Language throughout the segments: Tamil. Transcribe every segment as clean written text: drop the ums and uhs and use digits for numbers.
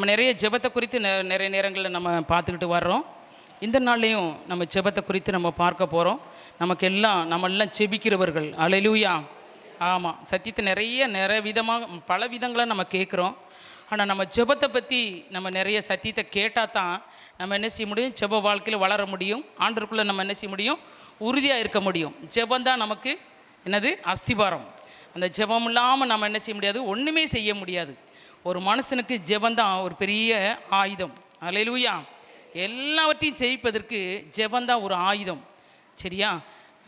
நம்ம நிறைய ஜெபத்தை குறித்து நிறைய நேரங்களில் நம்ம பார்த்துக்கிட்டு வர்றோம். இந்த நாள்லேயும் நம்ம ஜெபத்தை குறித்து நம்ம பார்க்க போகிறோம். நம்மெல்லாம் செபிக்கிறவர்கள். அல்லேலூயா. ஆமாம், சத்தியத்தை நிறைய விதமாக பல விதங்களை நம்ம கேட்குறோம். ஆனால் நம்ம ஜெபத்தை பற்றி நம்ம நிறைய சத்தியத்தை கேட்டால் தான் நம்ம என்ன செய்ய முடியும், ஜெப வாழ்க்கையில் வளர முடியும். ஆண்டவருக்குள்ளே நம்ம என்ன செய்ய முடியும், உறுதியாக இருக்க முடியும். ஜெபந்தான் நமக்கு என்னது, அஸ்திபாரம். அந்த ஜெபம் இல்லாமல் நம்ம என்ன செய்ய முடியாது, ஒன்றுமே செய்ய முடியாது. ஒரு மனுஷனுக்கு ஜெபந்தான் ஒரு பெரிய ஆயுதம். அல்லேலூயா. எல்லாவற்றையும் ஜெயிப்பதற்கு ஜெபந்தான் ஒரு ஆயுதம். சரியா?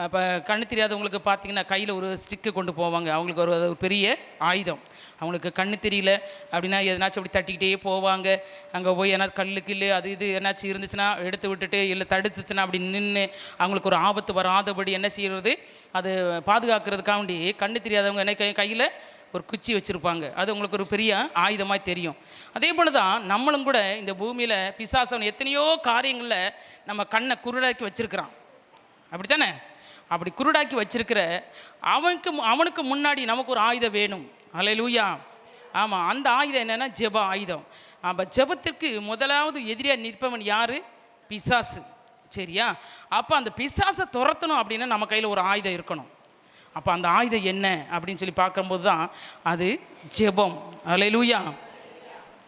அப்போ கண்ணு தெரியாதவங்களுக்கு பார்த்திங்கன்னா கையில் ஒரு ஸ்டிக்கு கொண்டு போவாங்க. அவங்களுக்கு ஒரு பெரிய ஆயுதம். அவங்களுக்கு கண்ணு தெரியல அப்படின்னா எதனாச்சும் அப்படி தட்டிக்கிட்டே போவாங்க. அங்கே போய் ஏன்னாச்சும் கல்லு அது இது என்னாச்சும் இருந்துச்சுன்னா எடுத்து விட்டுட்டு, இல்லை தடுத்துச்சுன்னா அப்படி நின்று அவங்களுக்கு ஒரு ஆபத்து வராதபடி என்ன செய்கிறது, அது பாதுகாக்கிறதுக்காக வேண்டி கண்ணு தெரியாதவங்க என்ன கையில் ஒரு குச்சி வச்சுருப்பாங்க. அது உங்களுக்கு ஒரு பெரிய ஆயுதமாக தெரியும். அதே போல் தான் நம்மளும் கூட இந்த பூமியில் பிசாசன் எத்தனையோ காரியங்களில் நம்ம கண்ணை குருடாக்கி வச்சுருக்கிறான். அப்படி தானே? அப்படி குருடாக்கி வச்சிருக்கிற அவனுக்கு முன்னாடி நமக்கு ஒரு ஆயுதம் வேணும். அல்லேலூயா. ஆமாம், அந்த ஆயுதம் என்னென்னா ஜெப ஆயுதம். அப்போ ஜெபத்திற்கு முதலாவது எதிரியாக நிற்பவன் யார்? பிசாசு. சரியா? அப்போ அந்த பிசாசை துரத்தணும் அப்படின்னா நம்ம கையில் ஒரு ஆயுதம் இருக்கணும். அப்போ அந்த ஆயுதம் என்ன அப்படின்னு சொல்லி பார்க்கும்போது தான் அது ஜெபம். அல்லேலூயா.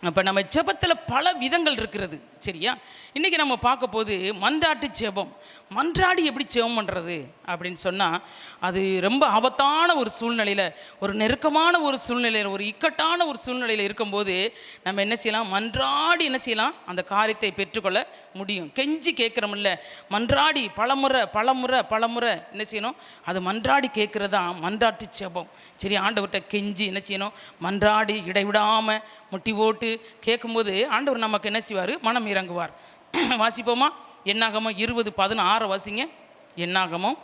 அப்போ நம்ம ஜெபத்தில் பல விதங்கள் இருக்கிறது. சரியா? இன்றைக்கி நம்ம பார்க்க போது மன்றாட்டு ஜெபம். மன்றாடி எப்படி ஜெபம் பண்ணுறது அப்படின்னு சொன்னால், அது ரொம்ப ஆபத்தான ஒரு சூழ்நிலையில், ஒரு நெருக்கமான ஒரு சூழ்நிலையில், ஒரு இக்கட்டான ஒரு சூழ்நிலையில் இருக்கும்போது நம்ம என்ன செய்யலாம், மன்றாடி என்ன செய்யலாம், அந்த காரியத்தை பெற்றுக்கொள்ள முடியும். கெஞ்சி கேட்குறோம்ல, மன்றாடி பலமுறை என்ன செய்யணும், அது மன்றாடி கேட்குறது தான் மன்றாட்டு ஜெபம். சரி, ஆண்டவர்கிட்ட கெஞ்சி என்ன செய்யணும், மன்றாடி இடைவிடாமல் முட்டி போட்டு கேட்கும்போது ஆண்டவர் நமக்கு என்ன செய்வார், மனம் இறங்குவார். வாசிப்போமா? என்னாகமம் 20:16 வாசிங்க. என்னாகமம்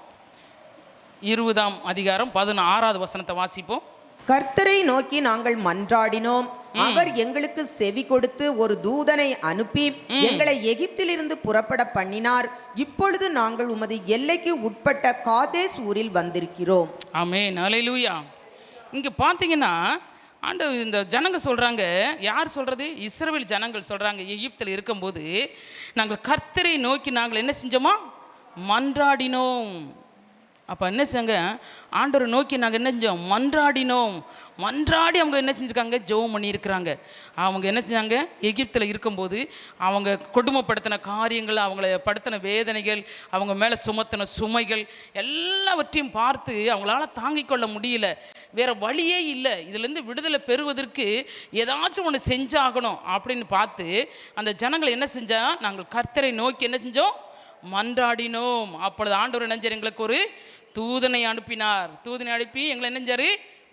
20ஆம் அதிகாரம் 16வது வசனத்தை வாசிப்போம். கர்த்தரை நோக்கி நாங்கள் மன்றாடினோம், அவர் எங்களுக்கு செவி கொடுத்து ஒரு தூதனை அனுப்பி எங்களை எகிப்திலிருந்து புறப்பட பண்ணினார். இப்பொழுது நாங்கள் உமது எல்லைக்கு உட்பட்ட காதேஸ் ஊரில் வந்திருக்கிறோம். ஆமென். அல்லேலூயா. இங்கே பார்த்தீங்கன்னா ஆண்டவர் இந்த ஜனங்க சொல்கிறாங்க. யார் சொல்கிறது? இஸ்ரவேல் ஜனங்கள் சொல்கிறாங்க. எகிப்தில் இருக்கும்போது நாங்கள் கர்த்தரை நோக்கி நாங்கள் என்ன செஞ்சோமா, மன்றாடினோம். அப்போ என்ன செஞ்சாங்க, ஆண்டவரை நோக்கி நாங்கள் என்ன செஞ்சோம், மன்றாடினோம். மன்றாடி அவங்க என்ன செஞ்சுருக்காங்க, ஜெபம் பண்ணியிருக்கிறாங்க. அவங்க என்ன செஞ்சாங்க, எகிப்தில் இருக்கும்போது அவங்க கொடுமைப்படுத்தின காரியங்கள், அவங்கள படுத்தின வேதனைகள், அவங்க மேலே சுமத்தின சுமைகள் எல்லாவற்றையும் பார்த்து அவங்களால தாங்கிக் கொள்ள முடியல. வேறு வழியே இல்லை, இதிலேருந்து விடுதலை பெறுவதற்கு ஏதாச்சும் ஒன்று செஞ்சாகணும் அப்படின்னு பார்த்து அந்த ஜனங்கள் என்ன செஞ்சால், நாங்கள் கர்த்தரை நோக்கி என்ன செஞ்சோம், மன்றாடினோம். அப்பொழுது ஆண்டவர் நெஞ்சார், எங்களுக்கு ஒரு தூதனை அனுப்பினார். தூதனை அனுப்பி எங்களை நெஞ்சார்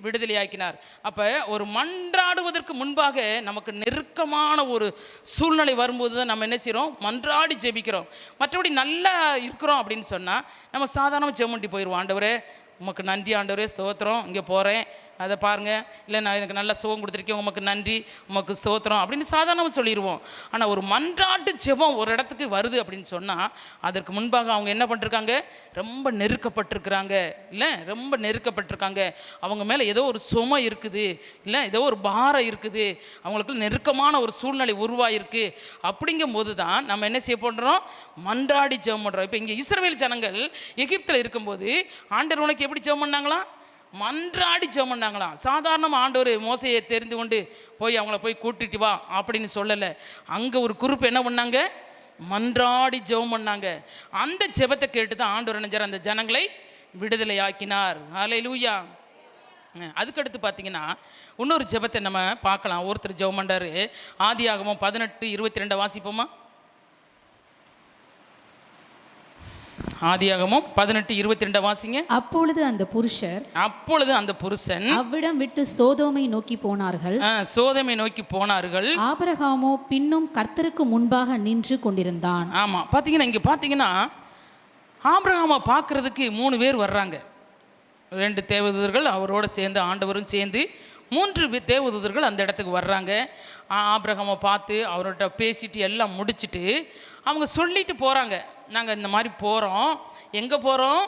விடுதலை ஆக்கினார். அப்போ ஒரு மன்றாடுவதற்கு முன்பாக நமக்கு நெருக்கமான ஒரு சூழ்நிலை வரும்போது தான் நம்ம என்ன செய்கிறோம், மன்றாடி ஜெபிக்கிறோம். மற்றபடி நல்லா இருக்கிறோம் அப்படின்னு சொன்னால் நம்ம சாதாரணமாக ஜெபம் போயிடுவோம். ஆண்டவரே உமக்கு நன்றி, ஆண்டவரே ஸ்தோத்திரம், இங்கே போகிறேன், அதை பாருங்கள், இல்லை நான் எனக்கு நல்லா சுகம் கொடுத்துருக்கேன், உமக்கு நன்றி, உமக்கு ஸ்தோத்திரம் அப்படின்னு சாதாரணமாக சொல்லிடுவோம். ஆனால் ஒரு மன்றாட்டு ஜெபம் ஒரு இடத்துக்கு வருது அப்படின்னு சொன்னால் அதற்கு முன்பாக அவங்க என்ன பண்ணிருக்காங்க, ரொம்ப நெருக்கப்பட்டிருக்கிறாங்க. இல்லை, ரொம்ப நெருக்கப்பட்டிருக்காங்க. அவங்க மேலே ஏதோ ஒரு சுமை இருக்குது, இல்லை ஏதோ ஒரு பாரம் இருக்குது, அவங்களுக்கு நெருக்கமான ஒரு சூழ்நிலை உருவாயிருக்கு. அப்படிங்கும்போது தான் நம்ம என்ன செய்ய பண்ணுறோம், மன்றாடி ஜெபம் பண்ணுறோம். இப்போ இங்கே இஸ்ரவேல் ஜனங்கள் எகிப்தில் இருக்கும்போது ஆண்டவர் உனக்கு எப்படி ஜெபம் பண்ணாங்களா, மன்றாடி ஜெபம் பண்ணாங்களாம். சாதாரணமாக ஆண்டவர் மோசையை தெரிந்து கொண்டு போய் அவங்கள போய் கூட்டிட்டு வா அப்படின்னு சொல்லலை. அங்கே ஒரு குரூப் என்ன பண்ணாங்க, மன்றாடி ஜெபம் பண்ணாங்க. அந்த ஜெபத்தை கேட்டு தான் ஆண்டவர் நினைஞ்சார், அந்த ஜனங்களை விடுதலை ஆக்கினார். அல்லேலூயா. அதுக்கடுத்து பார்த்தீங்கன்னா இன்னொரு ஜெபத்தை நம்ம பார்க்கலாம். ஒருத்தர் ஜெபம் பண்ணார். ஆதியாகமம் 18:22 வாசிப்போமா? ஆதியாகமம் 18:22 வாசிங்க. அப்பொழுது அந்த புருஷன் அவ்விடம் விட்டு சோதோமை நோக்கி போனார்கள். சோதோமை நோக்கி போனார்கள். ஆபிரகாமோ பின்னும் கர்த்தருக்கு முன்பாக நின்று கொண்டிருந்தான். ஆமாம், பார்த்தீங்கன்னா இங்கே பார்த்தீங்கன்னா ஆபிரகாமை பார்க்கறதுக்கு 3 பேர் வர்றாங்க. 2 தேவதூதர்கள் அவரோட சேர்ந்து, ஆண்டவரும் சேர்ந்து 3 தேவதூதர்கள் அந்த இடத்துக்கு வர்றாங்க. ஆபிரகாமை பார்த்து அவர்கிட்ட பேசிட்டு எல்லாம் முடிச்சுட்டு அவங்க சொல்லிட்டு போகிறாங்க, நாங்கள் இந்த மாதிரி போகிறோம். எங்கே போகிறோம்?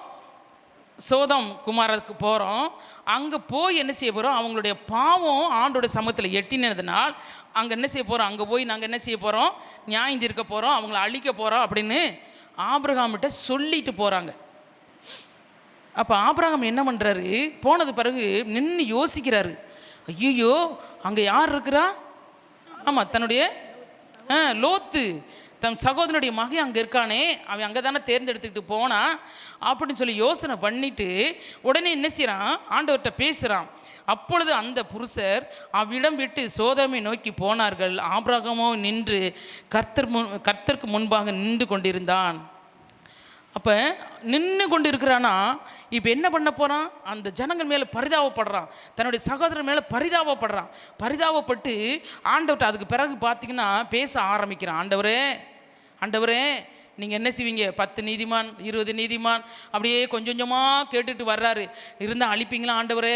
சோதம் குமாரத்துக்கு போகிறோம். அங்கே போய் என்ன செய்ய போகிறோம், அவங்களுடைய பாவம் ஆண்டோட சமூகத்தில் எட்டினதுனால் அங்கே என்ன செய்ய போகிறோம், அங்கே போய் நாங்கள் என்ன செய்ய போகிறோம், நியாயம் தீர்க்க போகிறோம், அவங்கள அழிக்க போகிறோம் அப்படின்னு ஆபிரகாம்கிட்ட சொல்லிட்டு போகிறாங்க. அப்போ ஆபிரகாம் என்ன பண்ணுறாரு, போனது பிறகு நின்று யோசிக்கிறாரு. ஐயோ அங்கே யார் இருக்கிறா? ஆமாம், தன்னுடைய லோத்து தன் சகோதரனுடைய மகன் அங்கே இருக்கானே, அவன் அங்கே தானே தேர்ந்தெடுத்துக்கிட்டு போனான் அப்படின்னு சொல்லி யோசனை பண்ணிட்டு உடனே என்ன செய்கிறான், ஆண்டவர்கிட்ட பேசுகிறான். அப்பொழுது அந்த புருஷர் அவ்விடம் விட்டு சோதோமை நோக்கி போனார்கள். ஆபிரகாமோ நின்று கர்த்தருக்கு முன்பாக நின்று கொண்டிருந்தான். அப்போ நின்று கொண்டு இருக்கிறான்னா இப்போ என்ன பண்ண போகிறான், அந்த ஜனங்கள் மேலே பரிதாபப்படுறான், தன்னுடைய சகோதரர் மேலே பரிதாபப்பட்டு ஆண்டவர்கிட்ட அதுக்கு பிறகு பார்த்திங்கன்னா பேச ஆரம்பிக்கிறான். ஆண்டவரே நீங்கள் என்ன செய்வீங்க, 10 நீதிமான் 20 நீதிமான் அப்படியே கொஞ்சம் கொஞ்சமாக கேட்டுட்டு வர்றாரு. இருந்தால் அழிப்பீங்களா ஆண்டவரே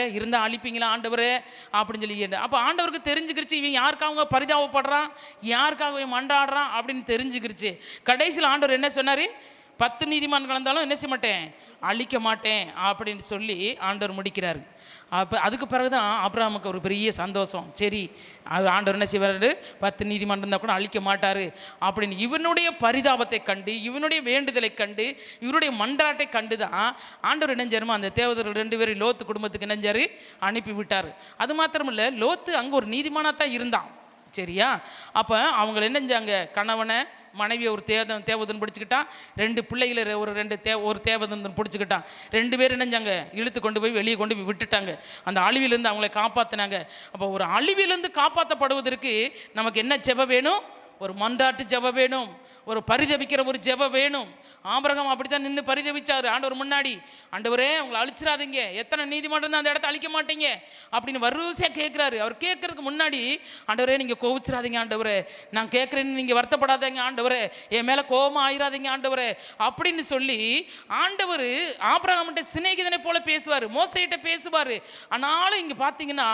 அப்படின்னு சொல்லி. அப்போ ஆண்டவருக்கு தெரிஞ்சுக்கிருச்சு இவன் யாருக்காக பரிதாபப்படுறான், யாருக்காக இவன் மன்றாடுறான் அப்படின்னு தெரிஞ்சுக்கிருச்சு. கடைசியில் ஆண்டவர் என்ன சொன்னார், 10 நீதிமான் கலந்தாலும் என்ன செய்ய மாட்டேன், அழிக்க மாட்டேன் அப்படின்னு சொல்லி ஆண்டவர் முடிக்கிறார். அப்போ அதுக்கு பிறகு தான் ஆபிரகாமுக்கு ஒரு பெரிய சந்தோஷம். சரி, ஆண்டவர் என்ன செய்வார், 10 நீதிமான் இருந்தால் கூட அழிக்க மாட்டார் அப்படின்னு இவனுடைய பரிதாபத்தை கண்டு, இவனுடைய வேண்டுதலை கண்டு, இவருடைய மன்றாட்டை கண்டு தான் ஆண்டவர் இணைஞ்சாருமா அந்த தேவதர்கள் 2 பேரும் லோத்து குடும்பத்துக்கு இணைஞ்சார், அனுப்பி விட்டார். அது மாத்திரமில்லை, லோத்து அங்கே ஒரு நீதிமானாக தான் இருந்தான். சரியா? அப்போ அவங்க என்னஞ்சாங்க, கணவனை மனைவியை ஒரு தேவதன் பிடிச்சிக்கிட்டான், 2 பிள்ளைகளை ஒரு தேவதன் பிடிச்சிக்கிட்டான். 2 பேர் என்னஞ்சாங்க, இழுத்து கொண்டு போய் வெளியே கொண்டு போய் விட்டுட்டாங்க. அந்த அழிவிலேருந்து அவங்களை காப்பாற்றினாங்க. அப்போ ஒரு அழிவிலேருந்து காப்பாற்றப்படுவதற்கு நமக்கு என்ன ஜெபம் வேணும், ஒரு மன்றாட்டு ஜெபம் வேணும், ஒரு பரிதபிக்கிற ஒரு ஜெபம் வேணும். ஆபிரகாம் அப்படி தான் நின்று பரிதபிச்சார் ஆண்டவர் முன்னாடி. ஆண்டவரே உங்களை அழிச்சிடாதீங்க, எத்தனை நீதிமன்றம் தான் அந்த இடத்த அழிக்க மாட்டீங்க அப்படின்னு வரிசையாக கேட்குறாரு. அவர் கேட்கறதுக்கு முன்னாடி, ஆண்டவரே நீங்கள் கோவிச்சிடாதீங்க ஆண்டவரே, நான் கேட்குறேன்னு நீங்கள் வருத்தப்படாதீங்க ஆண்டவரே, என் மேலே கோபமாக ஆயிராதீங்க ஆண்டவரே அப்படின்னு சொல்லி ஆண்டவர் ஆபிரகாம்கிட்ட சிநேகிதனை போல பேசுவார், மோசையிட்ட பேசுவார். ஆனாலும் இங்கே பார்த்தீங்கன்னா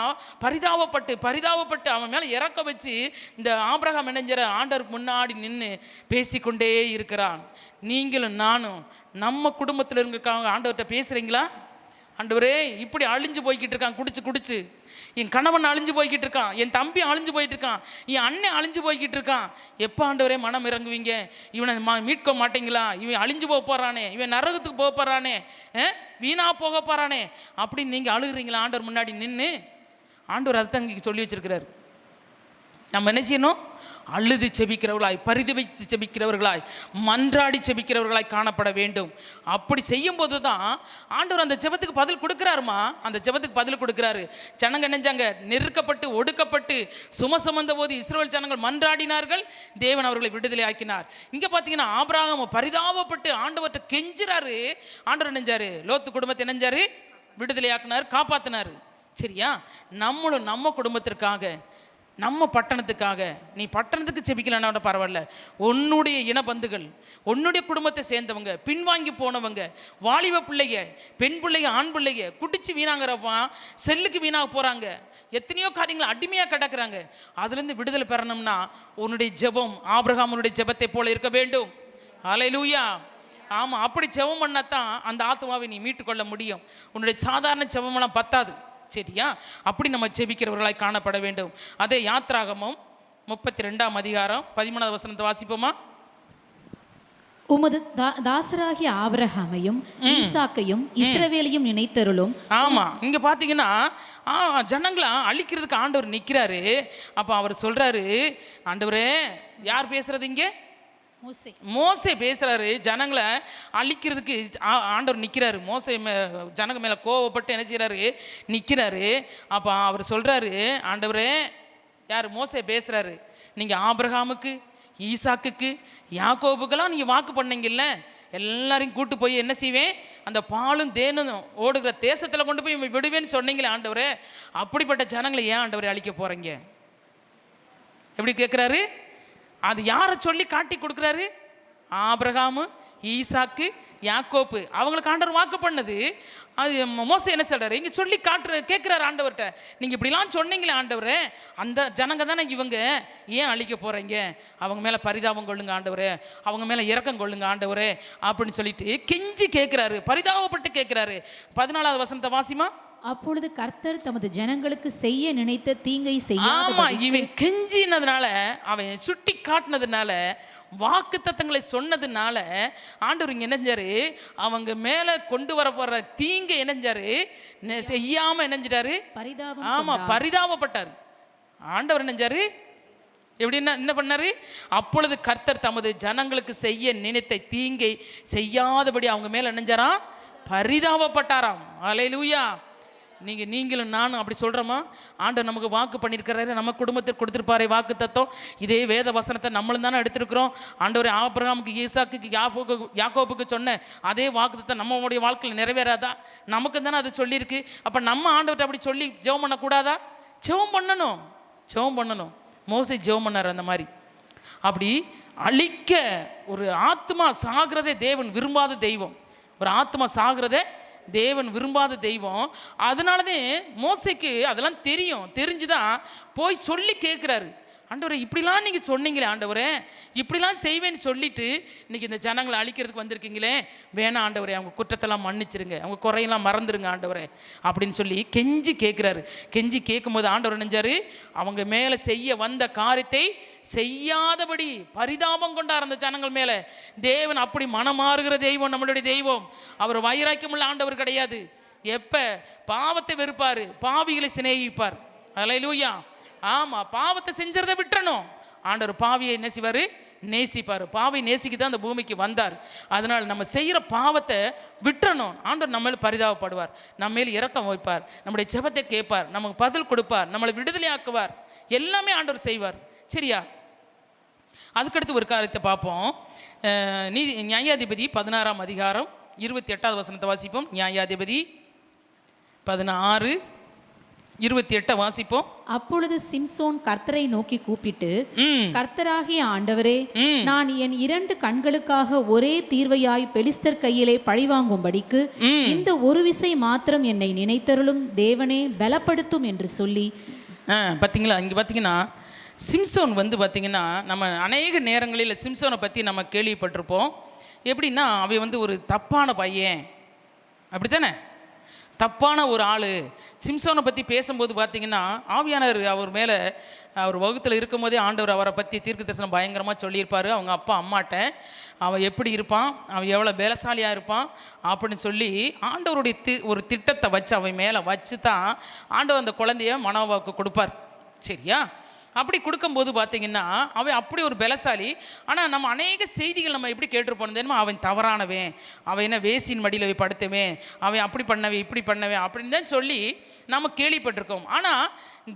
பரிதாபப்பட்டு அவன் மேலே இறக்க வச்சு இந்த ஆபிரகாம் இணைஞ்சற ஆண்டவருக்கு முன்னாடி நின்று பேசிக்கொண்டே இருக்கிறான். நீங்களும் நானும் நம்ம குடும்பத்தில் இருக்காங்க ஆண்டவர்கிட்ட பேசுகிறீங்களா? ஆண்டவரே இப்படி அழிஞ்சு போய்கிட்டு இருக்கான், குடிச்சு என் கணவன் அழிஞ்சு போய்கிட்டு இருக்கான், என் தம்பி அழிஞ்சு போயிட்டு இருக்கான், என் அண்ணன் அழிஞ்சு போய்கிட்டு இருக்கான், எப்போ ஆண்டவரே மனம் இறங்குவீங்க, இவனை மீட்க மாட்டீங்களா, இவன் அழிஞ்சு போக போகிறானே, இவன் நரகத்துக்கு போக போகிறானே, வீணா போக போகிறானே அப்படின்னு நீங்கள் அழுகுறீங்களா ஆண்டவர் முன்னாடி நின்று? ஆண்டவர் அதை தான் இங்கே சொல்லி வச்சிருக்கிறார். நம்ம என்ன செய்யணும், அழுது செபிக்கிறவர்களாய், பரிதபித்து செபிக்கிறவர்களாய், மன்றாடி செபிக்கிறவர்களாய் காணப்பட வேண்டும். அப்படி செய்யும்போது தான் ஆண்டவர் அந்த ஜெபத்துக்கு பதில் கொடுக்குறாருமா, அந்த ஜெபத்துக்கு பதில் கொடுக்குறாரு. ஜனங்க நினைஞ்சாங்க, நெருக்கப்பட்டு ஒடுக்கப்பட்டு சுமந்த போது இஸ்ரவேல் ஜனங்கள் மன்றாடினார்கள், தேவன் அவர்களை விடுதலை ஆக்கினார். இங்கே பார்த்தீங்கன்னா ஆபிரகாம் பரிதாபப்பட்டு ஆண்டவர்கிட்ட கெஞ்சுறாரு. ஆண்டவர் நினைஞ்சாரு, லோத்து குடும்பத்தை நினைஞ்சாரு, விடுதலை ஆக்கினார், காப்பாற்றினார். சரியா? நம்மளும் நம்ம குடும்பத்திற்காக, நம்ம பட்டணத்துக்காக, நீ பட்டணத்துக்கு செபிக்கலன்னா பரவாயில்ல, உன்னுடைய இனபந்துகள், உன்னுடைய குடும்பத்தை சேர்ந்தவங்க, பின்வாங்கி போனவங்க, வாலிப பிள்ளைங்க, பெண் பிள்ளைங்க, ஆண் பிள்ளைங்க, குடிச்சு வீணாங்கிறப்பா, செல்லுக்கு வீணாக போகிறாங்க, எத்தனையோ காரியங்கள் அடிமையாக கிடக்குறாங்க. அதுலேருந்து விடுதலை பெறணும்னா உன்னுடைய ஜெபம் ஆபிரகாமுடைய ஜெபத்தை போல இருக்க வேண்டும். ஹல்லேலூயா. ஆமாம், அப்படி ஜெபம் பண்ணாதான் அந்த ஆத்மாவை நீ மீட்டுக்கொள்ள முடியும். உன்னுடைய சாதாரண ஜெபமெல்லாம் பத்தாது. சரியா? அப்படி நம்ம ஜெபிக்கிறவர்களாய் காணப்பட வேண்டும். அதே யாத்ராகமம் 32ஆம் அதிகாரம் 13வது வசனத்தை வாசிப்போமா? உமது தாசராகிய ஆபிரகாமையும் ஈசாக்கையும் இஸ்ரவேலையும் நினைத்தருளும். ஆமா, இங்க பாத்தீங்கன்னா ஜனங்களை அழிக்கிறதுக்கு ஆண்டவர் நிற்கிறாரு. அப்ப அவர் சொல்றாரு, ஆண்டவரே, யார் பேசுறது இங்கே? மோசே பேசுகிறாரு. ஜனங்களை அழிக்கிறதுக்கு ஆண்டவர் நிற்கிறாரு. ஜனங்க மேலே கோவப்பட்டு என்ன செய்கிறாரு, நிற்கிறாரு. அப்போ அவர் சொல்கிறாரு, ஆண்டவரே, யார்? மோசே பேசுகிறாரு, நீங்கள் ஆபிரகாமுக்கு, ஈசாக்குக்கு, யாக்கோபுக்கெல்லாம் நீங்கள் வாக்கு பண்ணீங்கல்ல, எல்லாரையும் கூட்டு போய் என்ன செய்வேன், அந்த பாலும் தேனும் ஓடுகிற தேசத்தில் கொண்டு போய் விடுவேன்னு சொன்னீங்களே ஆண்டவரே, அப்படிப்பட்ட ஜனங்களை ஏன் ஆண்டவரை அழிக்க போகிறீங்க? எப்படி கேட்குறாரு? அது யாரை சொல்லி காட்டி கொடுக்குறாரு? ஆபிரகாமு, ஈசாக்கு, யாக்கோப்பு, அவங்களுக்கு ஆண்டவர் வாக்கு பண்ணது. அது மோசே என்ன சொல்கிறாரு, இங்கே சொல்லி கேட்குறாரு ஆண்டவர்கிட்ட, நீங்கள் இப்படிலாம் சொன்னீங்களே ஆண்டவரே, அந்த ஜனங்க தானே இவங்க, ஏன் அழிக்க போகிறீங்க, அவங்க மேலே பரிதாபம் கொள்ளுங்க ஆண்டவரே, அவங்க மேலே இரக்கம் கொள்ளுங்க ஆண்டவரே அப்படின்னு சொல்லிட்டு கெஞ்சி கேட்குறாரு, பரிதாபப்பட்டு கேட்குறாரு. 14வது வசனத்தை வாசிமா. அப்பொழுது கர்த்தர் தமது ஜனங்களுக்கு செய்ய நினைத்த தீங்கை ஆமா, இவன் கெஞ்சினதுனால, அவன் சுட்டி காட்டினதுனால, வாக்கு தத்தங்களை சொன்னதுனால ஆண்டவர் இங்கே என்னஞ்சாரு, அவங்க மேலே கொண்டு வர போகிற தீங்கை என்னஞ்சாரு, செய்யாமல் என்னஞ்சிட்டாரு, பரிதாபப்பட்டார். ஆண்டவர் என்னஞ்சாரு, எப்படின்னா என்ன பண்ணாரு, அப்பொழுது கர்த்தர் தமது ஜனங்களுக்கு செய்ய நினைத்த தீங்கை செய்யாதபடி அவங்க மேலே என்னஞ்சாராம், பரிதாபப்பட்டாராம். அல்லேலூயா. நீங்களும் நானும் அப்படி சொல்கிறோமா? ஆண்டவர் நமக்கு வாக்கு பண்ணியிருக்கிறாரு, நம்ம குடும்பத்துக்கு கொடுத்துருப்பாரு வாக்கு தத்துவம். இதே வேத வசனத்தை நம்மளும் தானே எடுத்துருக்குறோம். ஆண்டவர் ஆபிரகாமுக்கு, ஈசாக்குக்கு, யாக்கோபுக்கு சொன்ன அதே வாக்கு தத்துவம் நம்மளுடைய வாழ்க்கையில் நிறைவேறாதா? நமக்கு தானே அது சொல்லியிருக்கு. அப்போ நம்ம ஆண்டவர்கிட்ட அப்படி சொல்லி ஜெபம் பண்ணக்கூடாதா? ஜெபம் பண்ணணும். மோசே ஜெபம் பண்ணார் அந்த மாதிரி. அப்படி அழிக்க, ஒரு ஆத்மா சாகிறதே தேவன் விரும்பாத தெய்வம். ஒரு ஆத்மா சாகிறதே தேவன் விரும்பாத தெய்வம். அதனாலதான் மோசேக்கு அதெல்லாம் தெரிஞ்சுதான் போய் சொல்லி கேட்குறாரு, ஆண்டவரே இப்படிலாம் நீங்கள் சொன்னீங்களே ஆண்டவரே, இப்படிலாம் செய்வேன்னு சொல்லிட்டு இன்னைக்கு இந்த ஜனங்களை அழிக்கிறதுக்கு வந்திருக்கீங்களே, வேணாம் ஆண்டவரே, அவங்க குற்றத்தெல்லாம் மன்னிச்சிருங்க, அவங்க குறையெல்லாம் மறந்துடுங்க ஆண்டவரே அப்படின்னு சொல்லி கெஞ்சி கேட்குறாரு. கெஞ்சி கேட்கும்போது ஆண்டவர் நினைஞ்சாரு, அவங்க மேலே செய்ய வந்த காரியத்தை செய்யாதபடி பரிதாபம் கொண்டார் அந்த ஜனங்கள் மேலே. தேவன் அப்படி மனமாறுகிற தெய்வம் நம்மளுடைய தெய்வம். அவர் வைராக்கியமுள்ள ஆண்டவர் கிடையாது. எப்போ பாவத்தை வெறுப்பார், பாவிகளை சிநேகிப்பார். அல்லேலூயா. ஆமாம், பாவத்தை செஞ்சதை விட்டுறணும். ஆண்டவர் பாவியை என்ன செய்வார், நேசிப்பார். பாவை நேசிக்கு தான் அந்த பூமிக்கு வந்தார். அதனால் நம்ம செய்கிற பாவத்தை விட்டுறணும். ஆண்டவர் நம்ம மேல் பரிதாபப்படுவார், நம்ம மேல் இரக்கம் வைப்பார், நம்முடைய ஜெபத்தை கேட்பார், நமக்கு பதில் கொடுப்பார், நம்மளை விடுதலை ஆக்குவார். எல்லாமே ஆண்டவர் செய்வார். சரியா? அதுக்கடுத்து ஒரு காரியத்தை பார்ப்போம். நியாயாதிபதி 16ஆம் அதிகாரம் 28வது வசனத்தை வாசிப்போம். நியாயாதிபதி 16:28 வாசிப்போம். அப்பொழுது சிம்சோன் கர்த்தரை நோக்கி கூப்பிட்டு, கர்த்தராகிய ஆண்டவரே, நான் என் 2 கண்களுக்காக ஒரே தீர்வையாய் பெலிஸ்தர் கையிலே பழிவாங்கும்படிக்கு இந்த ஒரு விசை மாத்திரம் என்னை நினைத்தருளும் தேவனே, பலப்படுத்தும் என்று சொல்லி. பார்த்தீங்களா, இங்கே பார்த்தீங்கன்னா சிம்சோன் பார்த்தீங்கன்னா, நம்ம அநேக நேரங்களில் சிம்சோனை பற்றி நம்ம கேள்விப்பட்டிருப்போம். எப்படின்னா, அவன் ஒரு தப்பான பையன், அப்படித்தானே, தப்பான ஒரு ஆள். சிம்சோனை பற்றி பேசும்போது பார்த்தீங்கன்னா, ஆவியானவர் அவர் மேலே, அவர் வகுத்தில் இருக்கும் போதே ஆண்டவர் அவரை பற்றி தீர்க்க தரிசனம் பயங்கரமாக சொல்லியிருப்பார். அவங்க அப்பா அம்மாட்ட அவன் எப்படி இருப்பான், அவன் எவ்வளோ பலசாலியாக இருப்பான் அப்படின்னு சொல்லி ஆண்டவருடைய ஒரு திட்டத்தை வச்சு அவன் மேலே வச்சு தான் ஆண்டவர் அந்த குழந்தைய மனோவாவுக்கு கொடுப்பார். சரியா? அப்படி கொடுக்கும்போது பார்த்தீங்கன்னா அவன் அப்படி ஒரு பலசாலி. ஆனால் நம்ம அநேக செய்திகள் நம்ம எப்படி கேட்டிருப்போம் தெரியுமா, அவன் தவறானவன், அவன் என்ன வேசின் மடியில் போய் படுத்துவேன், அவன் அப்படி பண்ணவே இப்படி பண்ணவே அப்படின்னு தான் சொல்லி நம்ம கேள்விப்பட்டிருக்கோம். ஆனால்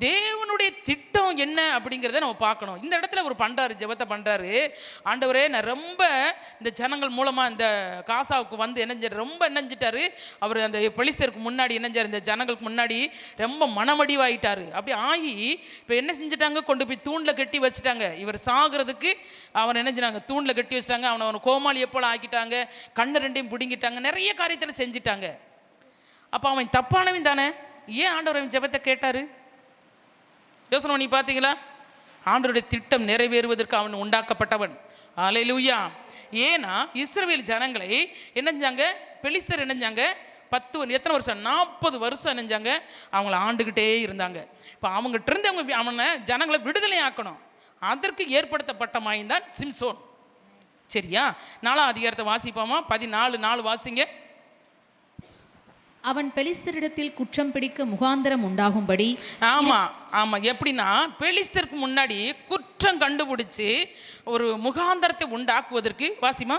தேவனுடைய திட்டம் என்ன அப்படிங்கிறத நம்ம பார்க்கணும். இந்த இடத்துல ஒரு ஜெபத்தை பண்ணுறாரு. ஆண்டவரே, நான் ரொம்ப இந்த ஜனங்கள் மூலமாக இந்த காசாவுக்கு ரொம்ப என்னஞ்சிட்டாரு, அவர் அந்த பெலிஸ்தருக்கு முன்னாடி என்னஞ்சார், இந்த ஜனங்களுக்கு முன்னாடி ரொம்ப மனமடிவாயிட்டார். அப்படி ஆகி இப்போ என்ன செஞ்சுட்டாங்க, கொண்டு போய் தூணில் கட்டி வச்சுட்டாங்க. இவர் சாகிறதுக்கு அவன் நினைஞ்சினாங்க, தூணில் கட்டி வச்சுட்டாங்க. அவனை கோமாளியை போல் ஆக்கிட்டாங்க, கண்ணு 2ஐயும் பிடுங்கிட்டாங்க, நிறைய காரியத்தில் செஞ்சுட்டாங்க. அப்போ அவன் தப்பானவன் தானே, ஏன் ஆண்டவர் அவன் ஜெபத்தை கேட்டார்? யோசனை பண்ணி பார்த்தீங்களா? ஆண்டவருடைய திட்டம் நிறைவேறுவதற்கு அவன் உண்டாக்கப்பட்டவன். அல்லேலூயா. ஏன்னா இஸ்ரவேல் ஜனங்களை என்னஞ்சாங்க, பெலிஸ்தர் என்னஞ்சாங்க, எத்தனை வருஷம், 40 வருஷம் என்னஞ்சாங்க, அவங்கள ஆண்டுகிட்டே இருந்தாங்க. இப்போ அவங்ககிட்ட இருந்து அவனை ஜனங்களை விடுதலை ஆக்கணும். அதற்கு ஏற்படுத்தப்பட்ட மாயந்தான் சிம்சோன். சரியா? 4ஆம் அதிகாரத்தை வாசிப்போமா? 14:4 வாசிங்க. அவன் பெலிஸ்தரிடத்தில் குற்றம் பிடிக்க முகாந்திரம் உண்டாகும்படி. ஆமா, எப்படின்னா பெலிஸ்தருக்கு முன்னாடி குற்றம் கண்டுபிடிச்சு ஒரு முகாந்திரத்தை உண்டாக்குவதற்கு, வாசிமா,